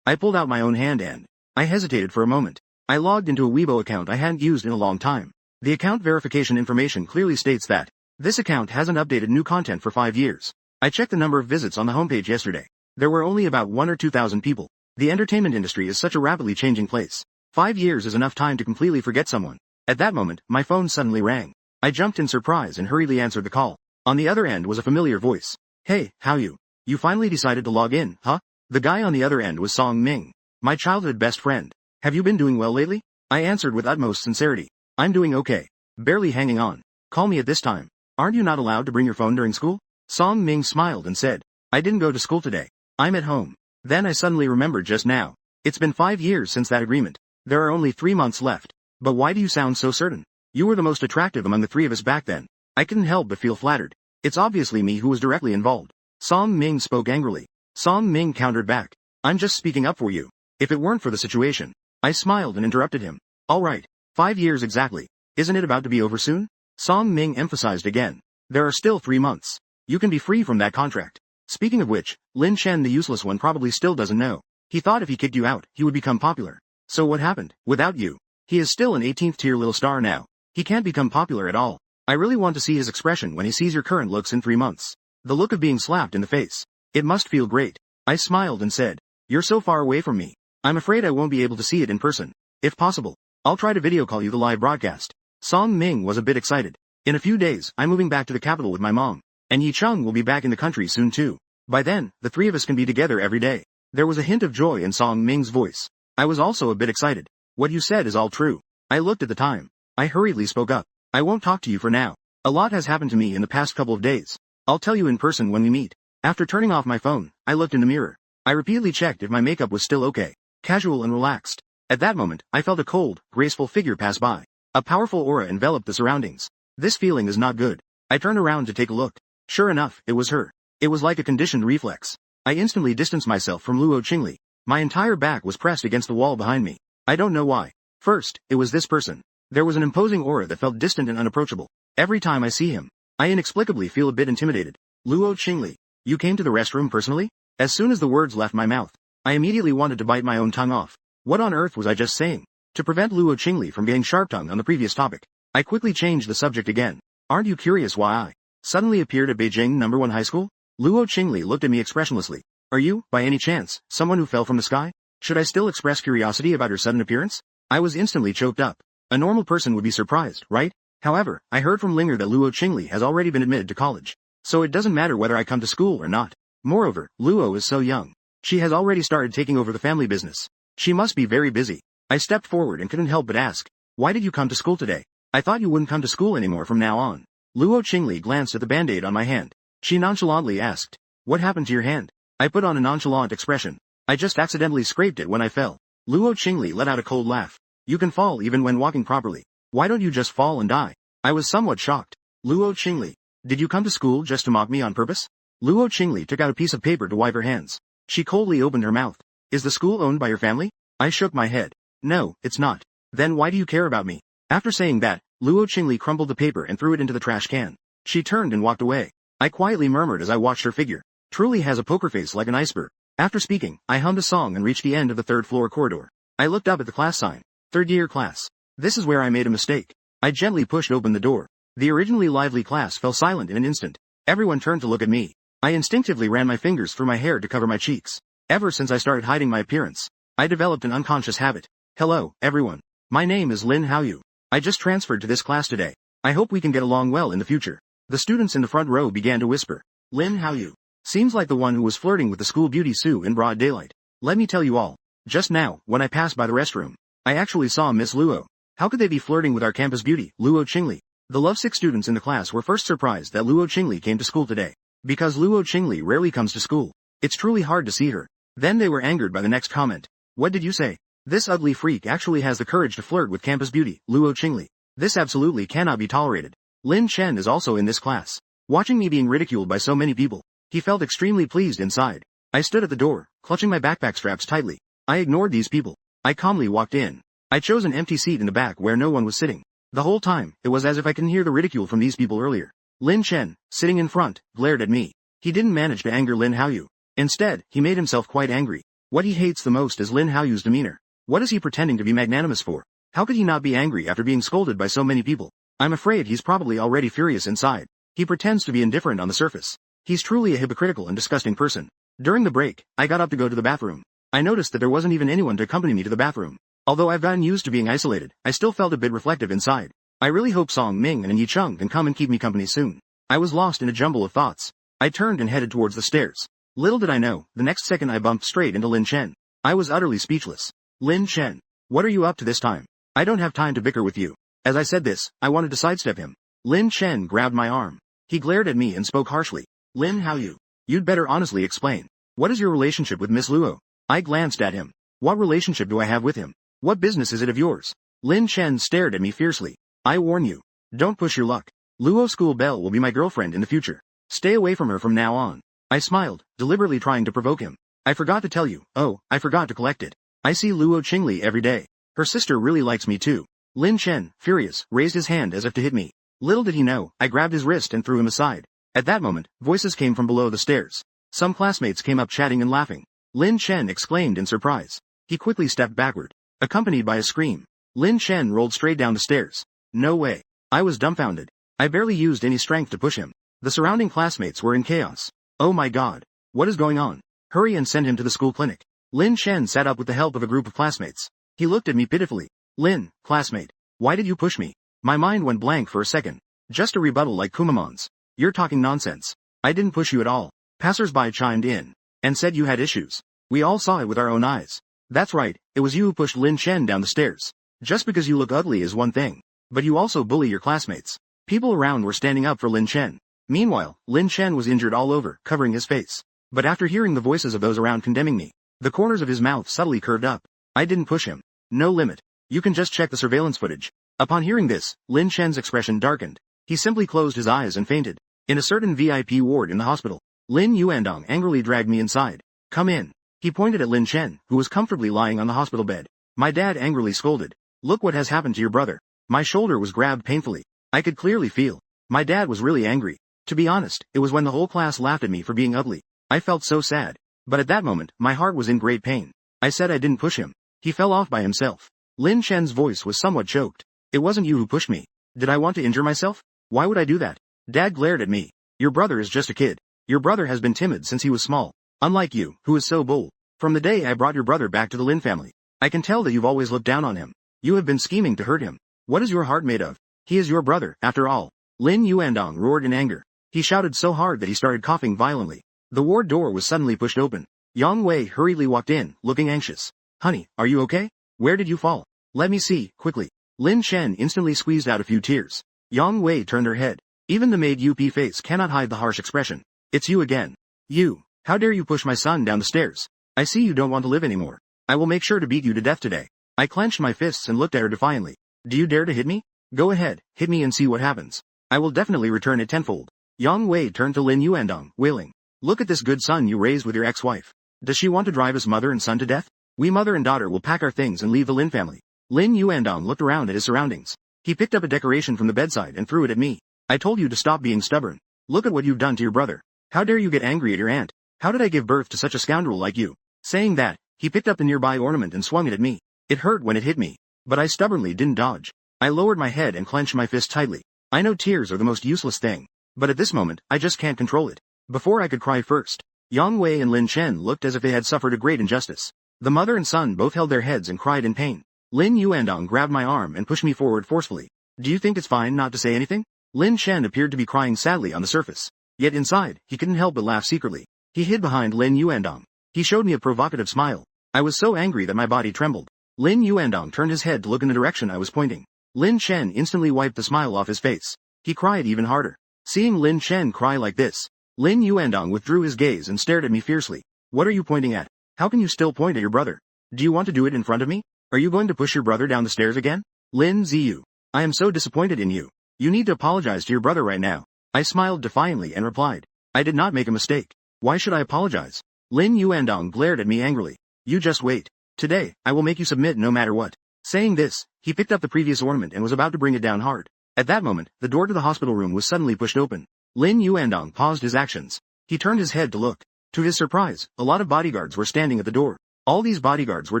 Speaker 1: I pulled out my own hand and I hesitated for a moment. I logged into a Weibo account I hadn't used in a long time. The account verification information clearly states that this account hasn't updated new content for 5 years. I checked the number of visits on the homepage yesterday. There were only about 1 or 2,000 people. The entertainment industry is such a rapidly changing place. 5 years is enough time to completely forget someone. At that moment, my phone suddenly rang. I jumped in surprise and hurriedly answered the call. On the other end was a familiar voice. Hey, how you? You finally decided to log in, huh? The guy on the other end was Song Ming, my childhood best friend. Have you been doing well lately? I answered with utmost sincerity. I'm doing okay. Barely hanging on. Call me at this time. Aren't you not allowed to bring your phone during school? Song Ming smiled and said, I didn't go to school today. I'm at home. Then I suddenly remembered just now. It's been 5 years since that agreement. There are only 3 months left. But why do you sound so certain? You were the most attractive among the 3 of us back then. I couldn't help but feel flattered. It's obviously me who was directly involved. Song Ming spoke angrily. Song Ming countered back. I'm just speaking up for you. If it weren't for the situation. I smiled and interrupted him. All right. 5 years exactly. Isn't it about to be over soon? Song Ming emphasized again. There are still 3 months. You can be free from that contract. Speaking of which, Lin Chen the useless one probably still doesn't know. He thought if he kicked you out, he would become popular. So what happened? Without you. He is still an 18th tier little star now. He can't become popular at all. I really want to see his expression when he sees your current looks in 3 months. The look of being slapped in the face. It must feel great. I smiled and said, You're so far away from me. I'm afraid I won't be able to see it in person. If possible, I'll try to video call you the live broadcast. Song Ming was a bit excited. In a few days, I'm moving back to the capital with my mom. And Yi Chung will be back in the country soon too. By then, the three of us can be together every day. There was a hint of joy in Song Ming's voice. I was also a bit excited. What you said is all true. I looked at the time. I hurriedly spoke up. I won't talk to you for now. A lot has happened to me in the past couple of days. I'll tell you in person when we meet. After turning off my phone, I looked in the mirror. I repeatedly checked if my makeup was still okay, casual and relaxed. At that moment, I felt a cold, graceful figure pass by. A powerful aura enveloped the surroundings. This feeling is not good. I turned around to take a look. Sure enough, it was her. It was like a conditioned reflex. I instantly distanced myself from Luo Qingli. My entire back was pressed against the wall behind me. I don't know why. First, it was this person. There was an imposing aura that felt distant and unapproachable. Every time I see him, I inexplicably feel a bit intimidated. Luo Qingli, you came to the restroom personally? As soon as the words left my mouth, I immediately wanted to bite my own tongue off. What on earth was I just saying? To prevent Luo Qingli from getting sharp-tongued on the previous topic, I quickly changed the subject again. Aren't you curious why I suddenly appeared at Beijing No. 1 High School? Luo Qingli looked at me expressionlessly. Are you, by any chance, someone who fell from the sky? Should I still express curiosity about her sudden appearance? I was instantly choked up. A normal person would be surprised, right? However, I heard from Linger that Luo Qingli has already been admitted to college. So it doesn't matter whether I come to school or not. Moreover, Luo is so young. She has already started taking over the family business. She must be very busy. I stepped forward and couldn't help but ask, why did you come to school today? I thought you wouldn't come to school anymore from now on. Luo Qingli glanced at the band-aid on my hand. She nonchalantly asked, what happened to your hand? I put on a nonchalant expression. I just accidentally scraped it when I fell. Luo Qingli let out a cold laugh. You can fall even when walking properly. Why don't you just fall and die? I was somewhat shocked. Luo Qingli, did you come to school just to mock me on purpose? Luo Qingli took out a piece of paper to wipe her hands. She coldly opened her mouth. Is the school owned by your family? I shook my head. No, it's not. Then why do you care about me? After saying that, Luo Qingli crumpled the paper and threw it into the trash can. She turned and walked away. I quietly murmured as I watched her figure. Truly has a poker face like an iceberg. After speaking, I hummed a song and reached the end of the third-floor corridor. I looked up at the class sign. Third-year class. This is where I made a mistake. I gently pushed open the door. The originally lively class fell silent in an instant. Everyone turned to look at me. I instinctively ran my fingers through my hair to cover my cheeks. Ever since I started hiding my appearance, I developed an unconscious habit. Hello, everyone. My name is Lin Haoyu. I just transferred to this class today. I hope we can get along well in the future. The students in the front row began to whisper. Lin Haoyu. Seems like the one who was flirting with the school beauty Sue in broad daylight. Let me tell you all. Just now, when I passed by the restroom, I actually saw Miss Luo. How could they be flirting with our campus beauty, Luo Qingli? The lovesick students in the class were first surprised that Luo Qingli came to school today. Because Luo Qingli rarely comes to school. It's truly hard to see her. Then they were angered by the next comment. What did you say? This ugly freak actually has the courage to flirt with campus beauty, Luo Qingli. This absolutely cannot be tolerated. Lin Chen is also in this class. Watching me being ridiculed by so many people, he felt extremely pleased inside. I stood at the door, clutching my backpack straps tightly. I ignored these people. I calmly walked in. I chose an empty seat in the back where no one was sitting. The whole time, it was as if I couldn't hear the ridicule from these people earlier. Lin Chen, sitting in front, glared at me. He didn't manage to anger Lin Haoyu. Instead, he made himself quite angry. What he hates the most is Lin Haoyu's demeanor. What is he pretending to be magnanimous for? How could he not be angry after being scolded by so many people? I'm afraid he's probably already furious inside. He pretends to be indifferent on the surface. He's truly a hypocritical and disgusting person. During the break, I got up to go to the bathroom. I noticed that there wasn't even anyone to accompany me to the bathroom. Although I've gotten used to being isolated, I still felt a bit reflective inside. I really hope Song Ming and Yi Chung can come and keep me company soon. I was lost in a jumble of thoughts. I turned and headed towards the stairs. Little did I know, the next second I bumped straight into Lin Chen. I was utterly speechless. Lin Chen, what are you up to this time? I don't have time to bicker with you. As I said this, I wanted to sidestep him. Lin Chen grabbed my arm. He glared at me and spoke harshly. Lin Haoyu, you'd better honestly explain. What is your relationship with Miss Luo? I glanced at him. What relationship do I have with him? What business is it of yours? Lin Chen stared at me fiercely. I warn you. Don't push your luck. Luo School Belle will be my girlfriend in the future. Stay away from her from now on. I smiled, deliberately trying to provoke him. I forgot to tell you. Oh, I forgot to collect it. I see Luo Qingli every day. Her sister really likes me too. Lin Chen, furious, raised his hand as if to hit me. Little did he know, I grabbed his wrist and threw him aside. At that moment, voices came from below the stairs. Some classmates came up chatting and laughing. Lin Chen exclaimed in surprise. He quickly stepped backward, accompanied by a scream. Lin Chen rolled straight down the stairs. No way. I was dumbfounded. I barely used any strength to push him. The surrounding classmates were in chaos. Oh my god. What is going on? Hurry and send him to the school clinic. Lin Chen sat up with the help of a group of classmates. He looked at me pitifully. Lin, classmate, why did you push me? My mind went blank for a second. Just a rebuttal like Kumamon's. You're talking nonsense. I didn't push you at all. Passers-by chimed in and said you had issues. We all saw it with our own eyes. That's right, it was you who pushed Lin Chen down the stairs. Just because you look ugly is one thing, but you also bully your classmates. People around were standing up for Lin Chen. Meanwhile, Lin Chen was injured all over, covering his face. But after hearing the voices of those around condemning me, the corners of his mouth subtly curved up. I didn't push him. No limit. You can just check the surveillance footage. Upon hearing this, Lin Chen's expression darkened. He simply closed his eyes and fainted. In a certain VIP ward in the hospital, Lin Yuandong angrily dragged me inside. Come in. He pointed at Lin Chen, who was comfortably lying on the hospital bed. My dad angrily scolded. Look what has happened to your brother. My shoulder was grabbed painfully. I could clearly feel. My dad was really angry. To be honest, it was when the whole class laughed at me for being ugly. I felt so sad. But at that moment, my heart was in great pain. I said I didn't push him. He fell off by himself. Lin Chen's voice was somewhat choked. It wasn't you who pushed me. Did I want to injure myself? Why would I do that? Dad glared at me. Your brother is just a kid. Your brother has been timid since he was small. Unlike you, who is so bold. From the day I brought your brother back to the Lin family, I can tell that you've always looked down on him. You have been scheming to hurt him. What is your heart made of? He is your brother, after all. Lin Yuandong roared in anger. He shouted so hard that he started coughing violently. The ward door was suddenly pushed open. Yang Wei hurriedly walked in, looking anxious. Honey, are you okay? Where did you fall? Let me see, quickly. Lin Chen instantly squeezed out a few tears. Yang Wei turned her head. Even the maid UP face cannot hide the harsh expression. It's you again. You. How dare you push my son down the stairs? I see you don't want to live anymore. I will make sure to beat you to death today. I clenched my fists and looked at her defiantly. Do you dare to hit me? Go ahead, hit me and see what happens. I will definitely return it tenfold. Yang Wei turned to Lin Yuandong, wailing. Look at this good son you raised with your ex-wife. Does she want to drive his mother and son to death? We mother and daughter will pack our things and leave the Lin family. Lin Yuandong looked around at his surroundings. He picked up a decoration from the bedside and threw it at me. I told you to stop being stubborn. Look at what you've done to your brother. How dare you get angry at your aunt? How did I give birth to such a scoundrel like you? Saying that, he picked up the nearby ornament and swung it at me. It hurt when it hit me. But I stubbornly didn't dodge. I lowered my head and clenched my fist tightly. I know tears are the most useless thing. But at this moment, I just can't control it. Before I could cry first, Yang Wei and Lin Chen looked as if they had suffered a great injustice. The mother and son both held their heads and cried in pain. Lin Yuandong grabbed my arm and pushed me forward forcefully. Do you think it's fine not to say anything? Lin Chen appeared to be crying sadly on the surface. Yet inside, he couldn't help but laugh secretly. He hid behind Lin Yuandong. He showed me a provocative smile. I was so angry that my body trembled. Lin Yuandong turned his head to look in the direction I was pointing. Lin Chen instantly wiped the smile off his face. He cried even harder. Seeing Lin Chen cry like this, Lin Yuandong withdrew his gaze and stared at me fiercely. What are you pointing at? How can you still point at your brother? Do you want to do it in front of me? Are you going to push your brother down the stairs again? Lin Ziyu. I am so disappointed in you. You need to apologize to your brother right now. I smiled defiantly and replied. I did not make a mistake. Why should I apologize? Lin Yuandong glared at me angrily. You just wait. Today, I will make you submit no matter what. Saying this, he picked up the previous ornament and was about to bring it down hard. At that moment, the door to the hospital room was suddenly pushed open. Lin Yuandong paused his actions. He turned his head to look. To his surprise, a lot of bodyguards were standing at the door. All these bodyguards were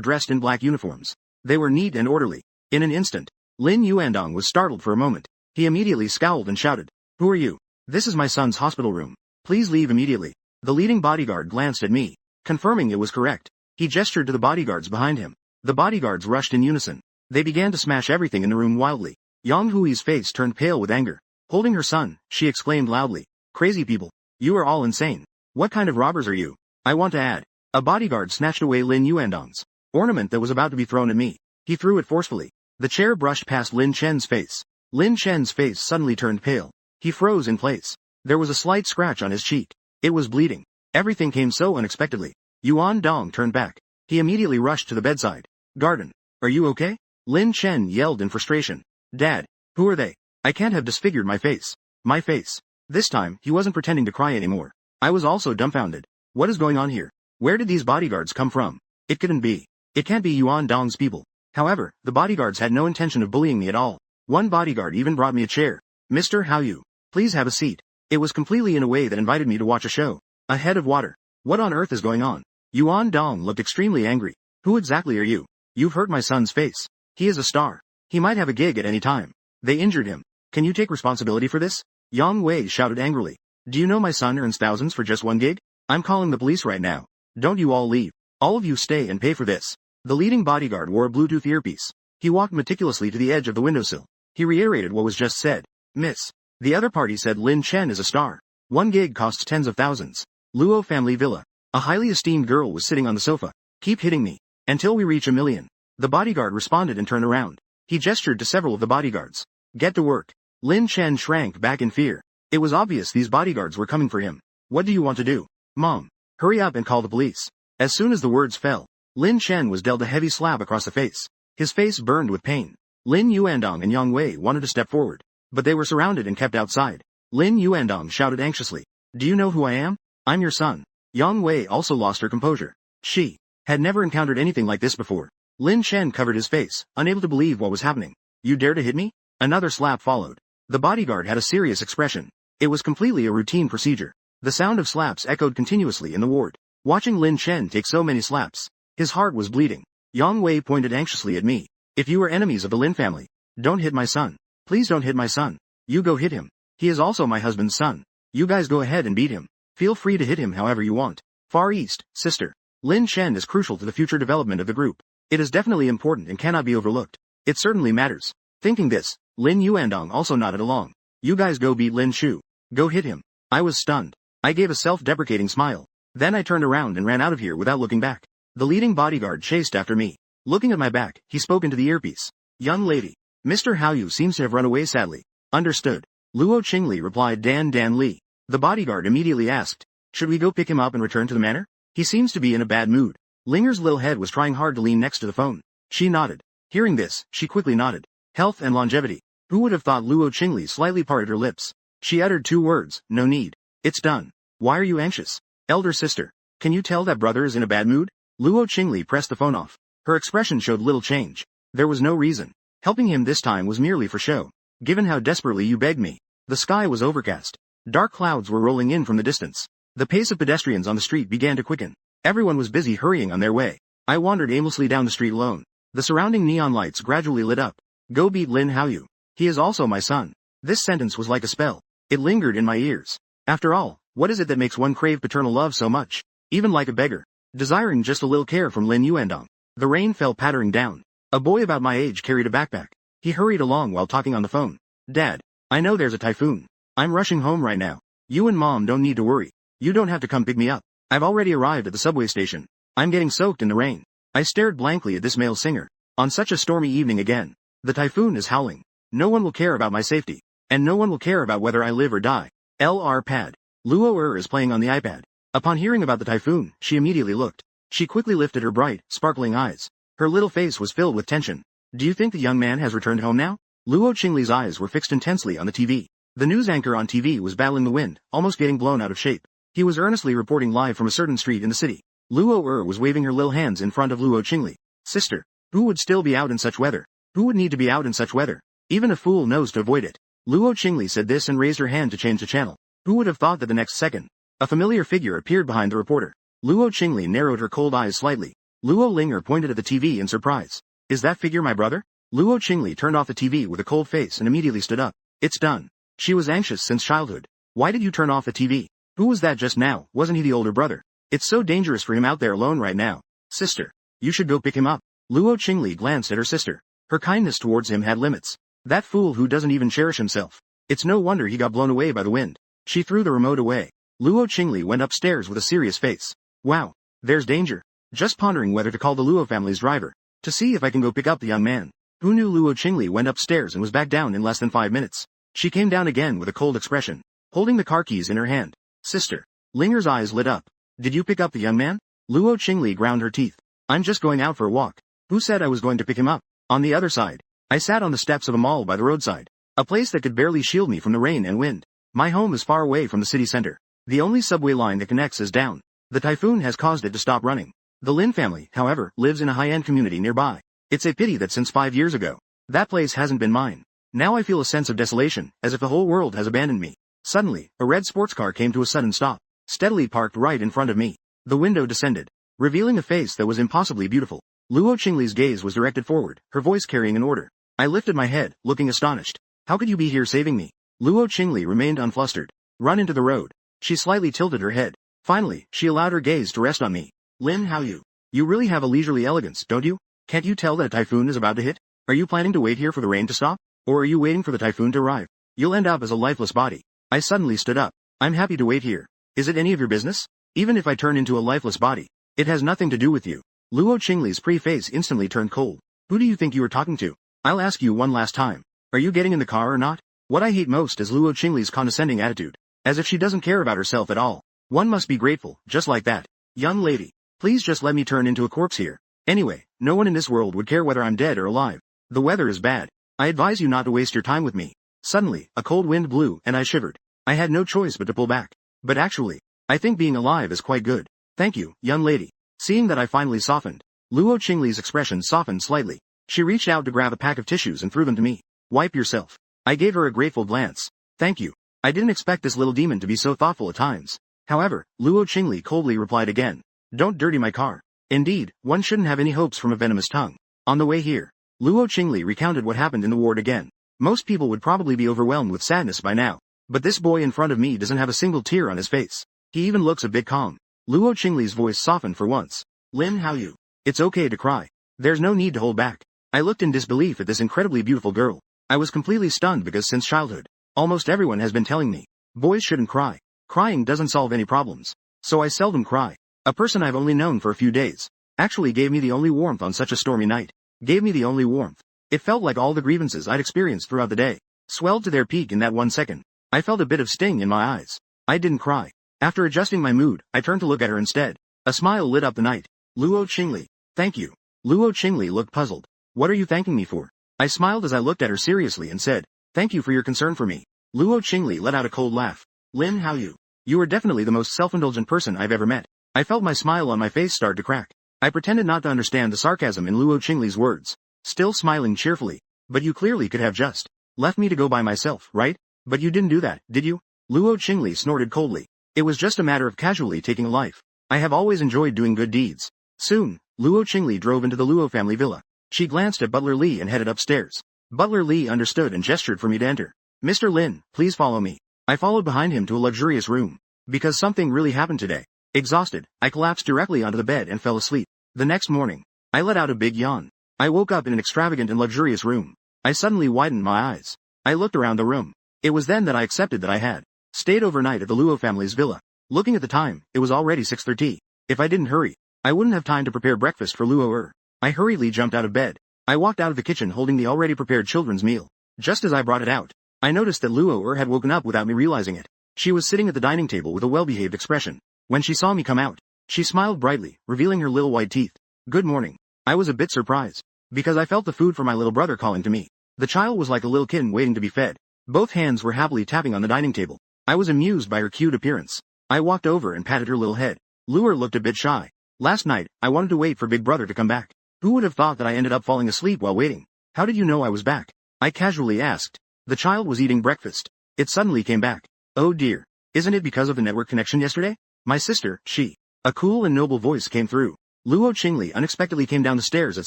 Speaker 1: dressed in black uniforms. They were neat and orderly. In an instant, Lin Yuandong was startled for a moment. He immediately scowled and shouted, Who are you? This is my son's hospital room. Please leave immediately. The leading bodyguard glanced at me, confirming it was correct. He gestured to the bodyguards behind him. The bodyguards rushed in unison. They began to smash everything in the room wildly. Yang Hui's face turned pale with anger. Holding her son, she exclaimed loudly, Crazy people. You are all insane. What kind of robbers are you? I want to add. A bodyguard snatched away Lin Yuandong's ornament that was about to be thrown at me. He threw it forcefully. The chair brushed past Lin Chen's face. Lin Chen's face suddenly turned pale. He froze in place. There was a slight scratch on his cheek. It was bleeding. Everything came so unexpectedly. Yuan Dong turned back. He immediately rushed to the bedside. Garden. Are you okay? Lin Chen yelled in frustration. Dad. Who are they? I can't have disfigured my face. My face. This time, he wasn't pretending to cry anymore. I was also dumbfounded. What is going on here? Where did these bodyguards come from? It couldn't be. It can't be Yuan Dong's people. However, the bodyguards had no intention of bullying me at all. One bodyguard even brought me a chair. Mr. Hao Yu, please have a seat. It was completely in a way that invited me to watch a show. A head of water. What on earth is going on? Yuan Dong looked extremely angry. Who exactly are you? You've hurt my son's face. He is a star. He might have a gig at any time. They injured him. Can you take responsibility for this? Yang Wei shouted angrily. Do you know my son earns thousands for just one gig? I'm calling the police right now. Don't you all leave. All of you stay and pay for this. The leading bodyguard wore a Bluetooth earpiece. He walked meticulously to the edge of the windowsill. He reiterated what was just said. Miss. The other party said Lin Chen is a star. 1 gig costs tens of thousands. Luo family villa. A highly esteemed girl was sitting on the sofa. Keep hitting me. Until we reach 1 million. The bodyguard responded and turned around. He gestured to several of the bodyguards. Get to work. Lin Chen shrank back in fear. It was obvious these bodyguards were coming for him. What do you want to do? Mom. Hurry up and call the police. As soon as the words fell, Lin Chen was dealt a heavy slap across the face. His face burned with pain. Lin Yuandong and Yang Wei wanted to step forward, but they were surrounded and kept outside. Lin Yuandong shouted anxiously. Do you know who I am? I'm your son. Yang Wei also lost her composure. She had never encountered anything like this before. Lin Chen covered his face, unable to believe what was happening. You dare to hit me? Another slap followed. The bodyguard had a serious expression. It was completely a routine procedure. The sound of slaps echoed continuously in the ward. Watching Lin Chen take so many slaps, his heart was bleeding. Yang Wei pointed anxiously at me. If you are enemies of the Lin family, don't hit my son. Please don't hit my son. You go hit him. He is also my husband's son. You guys go ahead and beat him. Feel free to hit him however you want. Far East, sister. Lin Chen is crucial to the future development of the group. It is definitely important and cannot be overlooked. It certainly matters. Thinking this, Lin Yuandong also nodded along. You guys go beat Lin Shu. Go hit him. I was stunned. I gave a self-deprecating smile. Then I turned around and ran out of here without looking back. The leading bodyguard chased after me. Looking at my back, he spoke into the earpiece. Young lady. Mr. Haoyu seems to have run away sadly. Understood. Luo Qingli replied Dan Li. The bodyguard immediately asked, should we go pick him up and return to the manor? He seems to be in a bad mood. Linger's little head was trying hard to lean next to the phone. She nodded. Hearing this, she quickly nodded. Health and longevity. Who would have thought Luo Qingli slightly parted her lips? She uttered 2 words, no need. It's done. Why are you anxious? Elder sister. Can you tell that brother is in a bad mood? Luo Qingli pressed the phone off. Her expression showed little change. There was no reason. Helping him this time was merely for show. Given how desperately you begged me. The sky was overcast. Dark clouds were rolling in from the distance. The pace of pedestrians on the street began to quicken. Everyone was busy hurrying on their way. I wandered aimlessly down the street alone. The surrounding neon lights gradually lit up. Go beat Lin Haoyu. He is also my son. This sentence was like a spell. It lingered in my ears. After all, what is it that makes one crave paternal love so much? Even like a beggar. Desiring just a little care from Lin Yuandong. The rain fell pattering down. A boy about my age carried a backpack. He hurried along while talking on the phone. Dad, I know there's a typhoon. I'm rushing home right now. You and Mom don't need to worry. You don't have to come pick me up. I've already arrived at the subway station. I'm getting soaked in the rain. I stared blankly at this male singer. On such a stormy evening again. The typhoon is howling. No one will care about my safety. And no one will care about whether I live or die. LR pad. Luo is playing on the iPad. Upon hearing about the typhoon, she immediately looked. She quickly lifted her bright, sparkling eyes. Her little face was filled with tension. Do you think the young man has returned home now? Luo Qingli's eyes were fixed intensely on the TV. The news anchor on TV was battling the wind, almost getting blown out of shape. He was earnestly reporting live from a certain street in the city. Luo was waving her little hands in front of Luo Qingli. Sister, who would still be out in such weather? Who would need to be out in such weather? Even a fool knows to avoid it. Luo Qingli said this and raised her hand to change the channel. Who would have thought that the next second, a familiar figure appeared behind the reporter. Luo Qingli narrowed her cold eyes slightly. Luo Linger pointed at the TV in surprise. Is that figure my brother? Luo Qingli turned off the TV with a cold face and immediately stood up. It's done. She was anxious since childhood. Why did you turn off the TV? Who was that just now? Wasn't he the older brother? It's so dangerous for him out there alone right now. Sister, you should go pick him up. Luo Qingli glanced at her sister. Her kindness towards him had limits. That fool who doesn't even cherish himself. It's no wonder he got blown away by the wind. She threw the remote away. Luo Qingli went upstairs with a serious face. Wow, there's danger. Just pondering whether to call the Luo family's driver, to see if I can go pick up the young man. Who knew Luo Qingli went upstairs and was back down in less than 5 minutes. She came down again with a cold expression, holding the car keys in her hand. Sister. Linger's eyes lit up. Did you pick up the young man? Luo Qingli ground her teeth. I'm just going out for a walk. Who said I was going to pick him up? On the other side. I sat on the steps of a mall by the roadside. A place that could barely shield me from the rain and wind. My home is far away from the city center. The only subway line that connects is down. The typhoon has caused it to stop running. The Lin family, however, lives in a high-end community nearby. It's a pity that since 5 years ago, that place hasn't been mine. Now I feel a sense of desolation, as if the whole world has abandoned me. Suddenly, a red sports car came to a sudden stop, steadily parked right in front of me. The window descended, revealing a face that was impossibly beautiful. Luo Qingli's gaze was directed forward, her voice carrying an order. I lifted my head, looking astonished. How could you be here saving me? Luo Qingli remained unflustered. Run into the road. She slightly tilted her head. Finally, she allowed her gaze to rest on me. Lin Haoyu. You really have a leisurely elegance, don't you? Can't you tell that a typhoon is about to hit? Are you planning to wait here for the rain to stop? Or are you waiting for the typhoon to arrive? You'll end up as a lifeless body. I suddenly stood up. I'm happy to wait here. Is it any of your business? Even if I turn into a lifeless body, it has nothing to do with you. Luo Qingli's pretty face instantly turned cold. Who do you think you are talking to? I'll ask you one last time. Are you getting in the car or not? What I hate most is Luo Qingli's condescending attitude. As if she doesn't care about herself at all. One must be grateful, just like that. Young lady, please just let me turn into a corpse here. Anyway, no one in this world would care whether I'm dead or alive. The weather is bad. I advise you not to waste your time with me. Suddenly, a cold wind blew and I shivered. I had no choice but to pull back. But actually, I think being alive is quite good. Thank you, young lady. Seeing that I finally softened, Luo Qingli's expression softened slightly. She reached out to grab a pack of tissues and threw them to me. Wipe yourself. I gave her a grateful glance. Thank you. I didn't expect this little demon to be so thoughtful at times. However, Luo Qingli coldly replied again. Don't dirty my car. Indeed, one shouldn't have any hopes from a venomous tongue. On the way here, Luo Qingli recounted what happened in the ward again. Most people would probably be overwhelmed with sadness by now. But this boy in front of me doesn't have a single tear on his face. He even looks a bit calm. Luo Qingli's voice softened for once. Lin, how you? It's okay to cry. There's no need to hold back. I looked in disbelief at this incredibly beautiful girl. I was completely stunned because since childhood, almost everyone has been telling me, boys shouldn't cry. Crying doesn't solve any problems. So I seldom cry. A person I've only known for a few days actually gave me the only warmth on such a stormy night. Gave me the only warmth. It felt like all the grievances I'd experienced throughout the day swelled to their peak in that 1 second. I felt a bit of sting in my eyes. I didn't cry. After adjusting my mood, I turned to look at her instead. A smile lit up the night. Luo Qingli. Thank you. Luo Qingli looked puzzled. What are you thanking me for? I smiled as I looked at her seriously and said, thank you for your concern for me. Luo Qingli let out a cold laugh. Lin, how you? You are definitely the most self-indulgent person I've ever met. I felt my smile on my face start to crack. I pretended not to understand the sarcasm in Luo Qingli's words. Still smiling cheerfully. But you clearly could have just left me to go by myself, right? But you didn't do that, did you? Luo Qingli snorted coldly. It was just a matter of casually taking a life. I have always enjoyed doing good deeds. Soon, Luo Qingli drove into the Luo family villa. She glanced at Butler Li and headed upstairs. Butler Li understood and gestured for me to enter. Mr. Lin, please follow me. I followed behind him to a luxurious room. Because something really happened today. Exhausted, I collapsed directly onto the bed and fell asleep. The next morning, I let out a big yawn. I woke up in an extravagant and luxurious room. I suddenly widened my eyes. I looked around the room. It was then that I accepted that I had stayed overnight at the Luo family's villa. Looking at the time, it was already 6:30. If I didn't hurry, I wouldn't have time to prepare breakfast for Luo. I hurriedly jumped out of bed. I walked out of the kitchen holding the already prepared children's meal. Just as I brought it out, I noticed that Luo had woken up without me realizing it. She was sitting at the dining table with a well-behaved expression. When she saw me come out, she smiled brightly, revealing her little white teeth. Good morning. I was a bit surprised, because I felt the food for my little brother calling to me. The child was like a little kitten waiting to be fed. Both hands were happily tapping on the dining table. I was amused by her cute appearance. I walked over and patted her little head. Luo looked a bit shy. Last night, I wanted to wait for Big Brother to come back. Who would have thought that I ended up falling asleep while waiting? How did you know I was back? I casually asked. The child was eating breakfast. It suddenly came back. Oh dear. Isn't it because of the network connection yesterday? My sister, she. A cool and noble voice came through. Luo Qingli unexpectedly came down the stairs at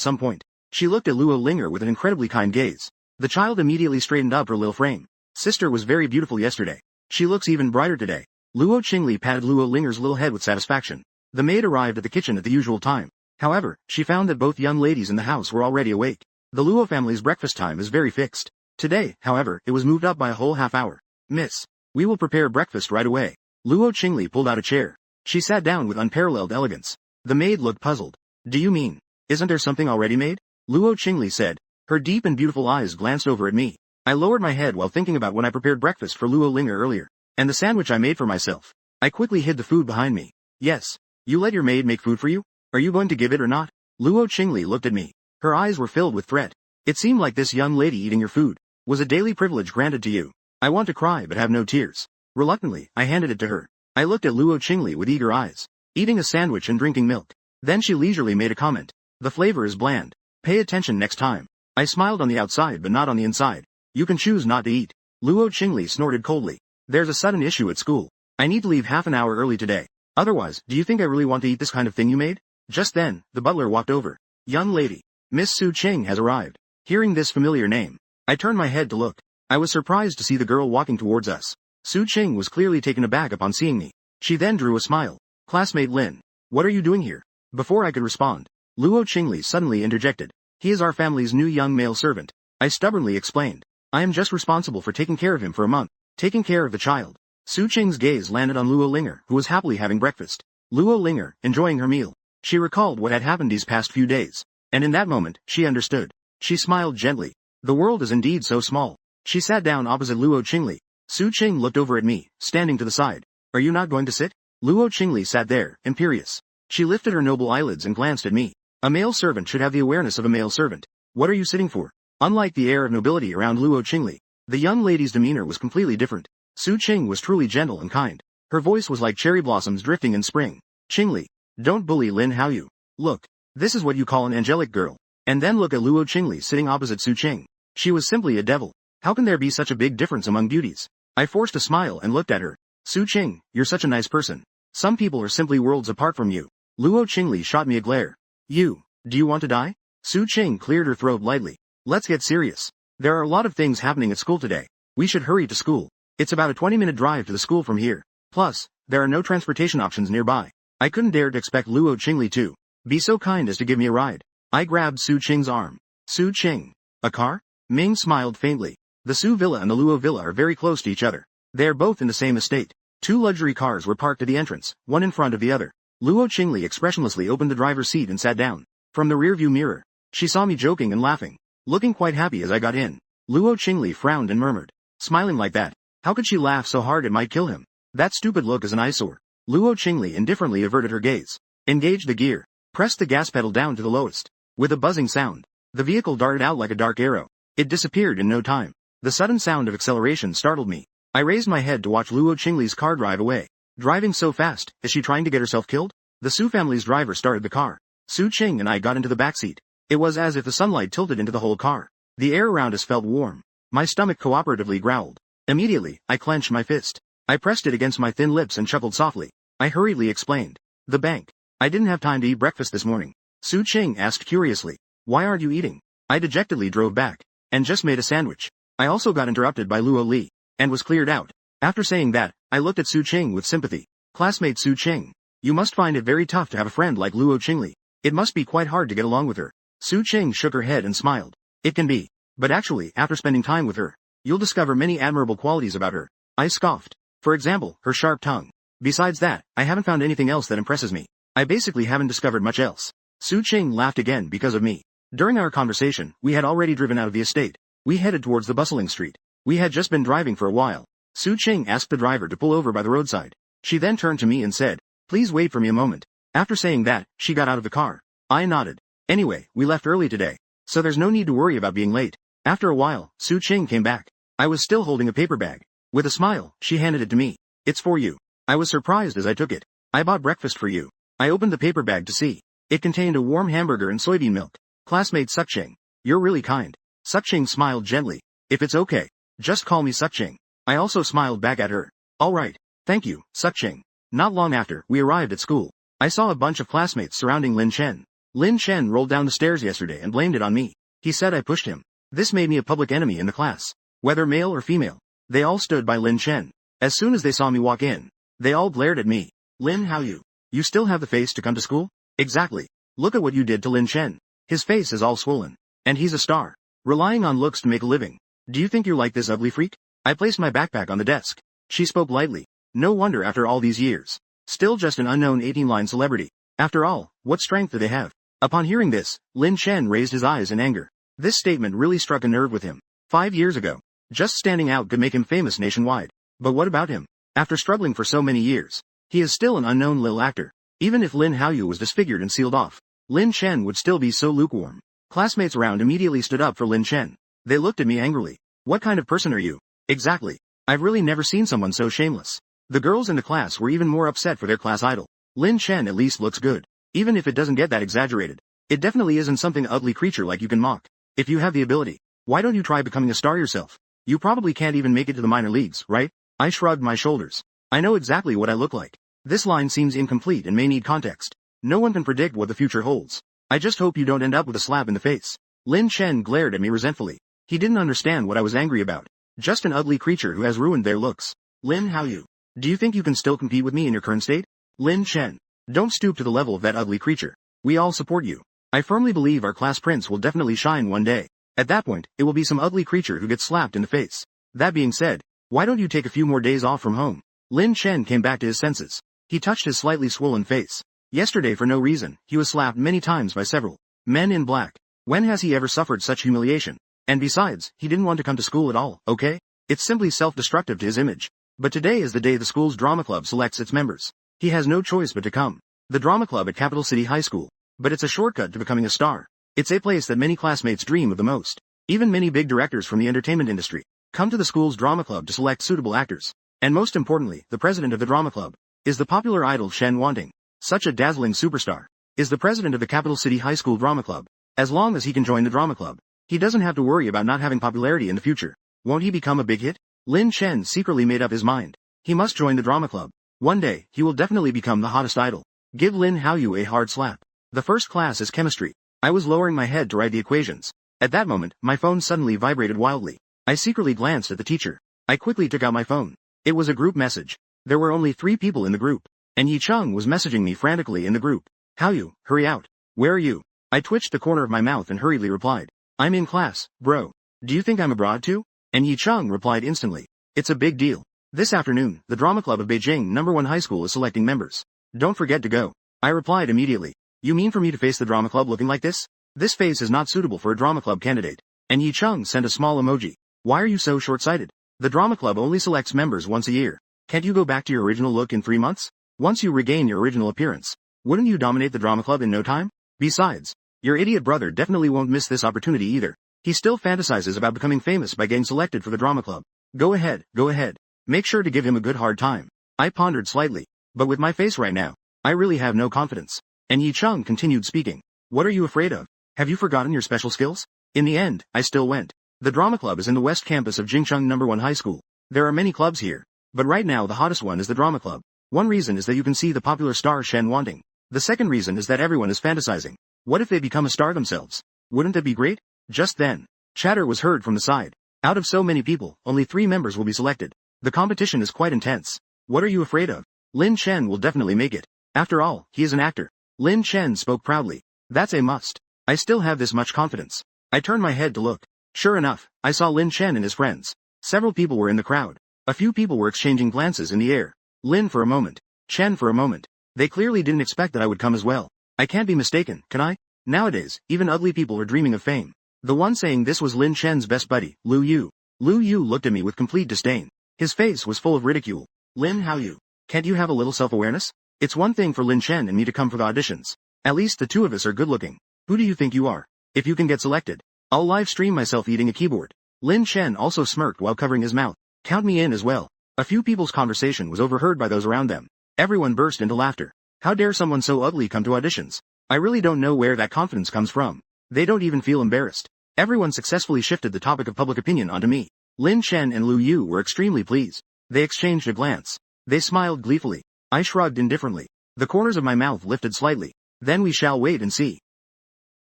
Speaker 1: some point. She looked at Luo Linger with an incredibly kind gaze. The child immediately straightened up her little frame. Sister was very beautiful yesterday. She looks even brighter today. Luo Qingli patted Luo Linger's little head with satisfaction. The maid arrived at the kitchen at the usual time. However, she found that both young ladies in the house were already awake. The Luo family's breakfast time is very fixed. Today, however, it was moved up by a whole half hour. Miss, we will prepare breakfast right away. Luo Qingli pulled out a chair. She sat down with unparalleled elegance. The maid looked puzzled. Do you mean, isn't there something already made? Luo Qingli said. Her deep and beautiful eyes glanced over at me. I lowered my head while thinking about when I prepared breakfast for Luo Linger earlier, and the sandwich I made for myself. I quickly hid the food behind me. Yes. You let your maid make food for you? Are you going to give it or not? Luo Qingli looked at me. Her eyes were filled with threat. It seemed like this young lady eating your food was a daily privilege granted to you. I want to cry but have no tears. Reluctantly, I handed it to her. I looked at Luo Qingli with eager eyes, eating a sandwich and drinking milk. Then she leisurely made a comment. The flavor is bland. Pay attention next time. I smiled on the outside but not on the inside. You can choose not to eat. Luo Qingli snorted coldly. There's a sudden issue at school. I need to leave half an hour early today. Otherwise, do you think I really want to eat this kind of thing you made? Just then, the butler walked over. Young lady. Miss Su Ching has arrived. Hearing this familiar name, I turned my head to look. I was surprised to see the girl walking towards us. Su Ching was clearly taken aback upon seeing me. She then drew a smile. Classmate Lin. What are you doing here? Before I could respond, Luo Qingli suddenly interjected. He is our family's new young male servant. I stubbornly explained. I am just responsible for taking care of him for a month. Taking care of the child. Su Qing's gaze landed on Luo Linger, who was happily having breakfast. Luo Linger, enjoying her meal. She recalled what had happened these past few days. And in that moment, she understood. She smiled gently. The world is indeed so small. She sat down opposite Luo Qingli. Su Qing looked over at me, standing to the side. Are you not going to sit? Luo Qingli sat there, imperious. She lifted her noble eyelids and glanced at me. A male servant should have the awareness of a male servant. What are you sitting for? Unlike the air of nobility around Luo Qingli, the young lady's demeanor was completely different. Su Qing was truly gentle and kind. Her voice was like cherry blossoms drifting in spring. Qingli, don't bully Lin Haoyu. Look, this is what you call an angelic girl. And then look at Luo Qingli sitting opposite Su Qing. She was simply a devil. How can there be such a big difference among beauties? I forced a smile and looked at her. Su Qing, you're such a nice person. Some people are simply worlds apart from you. Luo Qingli shot me a glare. Do you want to die? Su Qing cleared her throat lightly. Let's get serious. There are a lot of things happening at school today. We should hurry to school. It's about a 20-minute drive to the school from here. Plus, there are no transportation options nearby. I couldn't dare to expect Luo Qingli to be so kind as to give me a ride. I grabbed Su Qing's arm. Su Qing. A car? Ming smiled faintly. The Su Villa and the Luo Villa are very close to each other. They are both in the same estate. 2 luxury cars were parked at the entrance, one in front of the other. Luo Qingli expressionlessly opened the driver's seat and sat down. From the rearview mirror, she saw me joking and laughing, looking quite happy as I got in. Luo Qingli frowned and murmured, smiling like that. How could she laugh so hard it might kill him? That stupid look is an eyesore. Luo Qingli indifferently averted her gaze. Engaged the gear. Pressed the gas pedal down to the lowest. With a buzzing sound, the vehicle darted out like a dark arrow. It disappeared in no time. The sudden sound of acceleration startled me. I raised my head to watch Luo Qingli's car drive away. Driving so fast, is she trying to get herself killed? The Su family's driver started the car. Su Qing and I got into the backseat. It was as if the sunlight tilted into the whole car. The air around us felt warm. My stomach cooperatively growled. Immediately, I clenched my fist. I pressed it against my thin lips and chuckled softly. I hurriedly explained. The bank. I didn't have time to eat breakfast this morning. Su Qing asked curiously. Why aren't you eating? I dejectedly drove back. And just made a sandwich. I also got interrupted by Luo Li. And was cleared out. After saying that, I looked at Su Qing with sympathy. Classmate Su Qing. You must find it very tough to have a friend like Luo Qingli. It must be quite hard to get along with her. Su Qing shook her head and smiled. It can be. But actually, after spending time with her, you'll discover many admirable qualities about her. I scoffed. For example, her sharp tongue. Besides that, I haven't found anything else that impresses me. I basically haven't discovered much else. Su Qing laughed again because of me. During our conversation, we had already driven out of the estate. We headed towards the bustling street. We had just been driving for a while. Su Qing asked the driver to pull over by the roadside. She then turned to me and said, please wait for me a moment. After saying that, she got out of the car. I nodded. Anyway, we left early today, so there's no need to worry about being late. After a while, Su Qing came back. I was still holding a paper bag. With a smile, she handed it to me. It's for you. I was surprised as I took it. I bought breakfast for you. I opened the paper bag to see. It contained a warm hamburger and soybean milk. Classmate Suqing. You're really kind. Suqing smiled gently. If it's okay, just call me Suqing. I also smiled back at her. All right. Thank you, Suqing. Not long after we arrived at school, I saw a bunch of classmates surrounding Lin Chen. Lin Chen rolled down the stairs yesterday and blamed it on me. He said I pushed him. This made me a public enemy in the class. Whether male or female, they all stood by Lin Chen. As soon as they saw me walk in, they all glared at me. Lin Haoyu, you still have the face to come to school? Exactly. Look at what you did to Lin Chen. His face is all swollen. And he's a star. Relying on looks to make a living. Do you think you're like this ugly freak? I placed my backpack on the desk. She spoke lightly. No wonder after all these years. Still just an unknown 18-line celebrity. After all, what strength do they have? Upon hearing this, Lin Chen raised his eyes in anger. This statement really struck a nerve with him. 5 years ago, just standing out could make him famous nationwide. But what about him? After struggling for so many years, he is still an unknown little actor. Even if Lin Haoyu was disfigured and sealed off, Lin Chen would still be so lukewarm. Classmates around immediately stood up for Lin Chen. They looked at me angrily. What kind of person are you? Exactly. I've really never seen someone so shameless. The girls in the class were even more upset for their class idol. Lin Chen at least looks good. Even if it doesn't get that exaggerated. It definitely isn't something ugly creature like you can mock. If you have the ability, why don't you try becoming a star yourself? You probably can't even make it to the minor leagues, right? I shrugged my shoulders. I know exactly what I look like. This line seems incomplete and may need context. No one can predict what the future holds. I just hope you don't end up with a slap in the face. Lin Chen glared at me resentfully. He didn't understand what I was angry about. Just an ugly creature who has ruined their looks. Lin Haoyu, do you think you can still compete with me in your current state? Lin Chen, don't stoop to the level of that ugly creature. We all support you. I firmly believe our class prince will definitely shine one day. At that point, it will be some ugly creature who gets slapped in the face. That being said, why don't you take a few more days off from home? Lin Chen came back to his senses. He touched his slightly swollen face. Yesterday for no reason, he was slapped many times by several men in black. When has he ever suffered such humiliation? And besides, he didn't want to come to school at all, okay? It's simply self-destructive to his image. But today is the day the school's drama club selects its members. He has no choice but to come. The drama club at Capital City High School. But it's a shortcut to becoming a star. It's a place that many classmates dream of the most. Even many big directors from the entertainment industry come to the school's drama club to select suitable actors. And most importantly, the president of the drama club is the popular idol Shen Wanting. Such a dazzling superstar is the president of the Capital City High School Drama Club. As long as he can join the drama club, he doesn't have to worry about not having popularity in the future. Won't he become a big hit? Lin Chen secretly made up his mind. He must join the drama club. One day, he will definitely become the hottest idol. Give Lin Haoyu a hard slap. The first class is chemistry. I was lowering my head to write the equations. At that moment, my phone suddenly vibrated wildly. I secretly glanced at the teacher. I quickly took out my phone. It was a group message. There were only 3 people in the group. And Yi Chung was messaging me frantically in the group. Haoyu, hurry out. Where are you? I twitched the corner of my mouth and hurriedly replied. I'm in class, bro. Do you think I'm abroad too? And Yi Chung replied instantly. It's a big deal. This afternoon, the drama club of Beijing #1 high school is selecting members. Don't forget to go. I replied immediately. You mean for me to face the drama club looking like this? This face is not suitable for a drama club candidate. And Yi Chung sent a small emoji. Why are you so short-sighted? The drama club only selects members once a year. Can't you go back to your original look in 3 months? Once you regain your original appearance, wouldn't you dominate the drama club in no time? Besides, your idiot brother definitely won't miss this opportunity either. He still fantasizes about becoming famous by getting selected for the drama club. Go ahead, go ahead. Make sure to give him a good hard time. I pondered slightly. But with my face right now, I really have no confidence. And Yi Chung continued speaking. What are you afraid of? Have you forgotten your special skills? In the end, I still went. The drama club is in the west campus of Jingcheng #1 high school. There are many clubs here. But right now the hottest one is the drama club. One reason is that you can see the popular star Shen Wanting. The second reason is that everyone is fantasizing. What if they become a star themselves? Wouldn't that be great? Just then, chatter was heard from the side. Out of so many people, only 3 members will be selected. The competition is quite intense. What are you afraid of? Lin Chen will definitely make it. After all, he is an actor. Lin Chen spoke proudly. That's a must. I still have this much confidence. I turned my head to look. Sure enough, I saw Lin Chen and his friends. Several people were in the crowd. A few people were exchanging glances in the air. Lin for a moment. Chen for a moment. They clearly didn't expect that I would come as well. I can't be mistaken, can I? Nowadays, even ugly people are dreaming of fame. The one saying this was Lin Chen's best buddy, Lu Yu. Lu Yu looked at me with complete disdain. His face was full of ridicule. Lin Haoyu, can't you have a little self-awareness? It's one thing for Lin Chen and me to come for the auditions. At least the 2 of us are good-looking. Who do you think you are? If you can get selected, I'll live stream myself eating a keyboard. Lin Chen also smirked while covering his mouth. Count me in as well. A few people's conversation was overheard by those around them. Everyone burst into laughter. How dare someone so ugly come to auditions? I really don't know where that confidence comes from. They don't even feel embarrassed. Everyone successfully shifted the topic of public opinion onto me. Lin Chen and Lu Yu were extremely pleased. They exchanged a glance. They smiled gleefully. I shrugged indifferently. The corners of my mouth lifted slightly. Then we shall wait and see.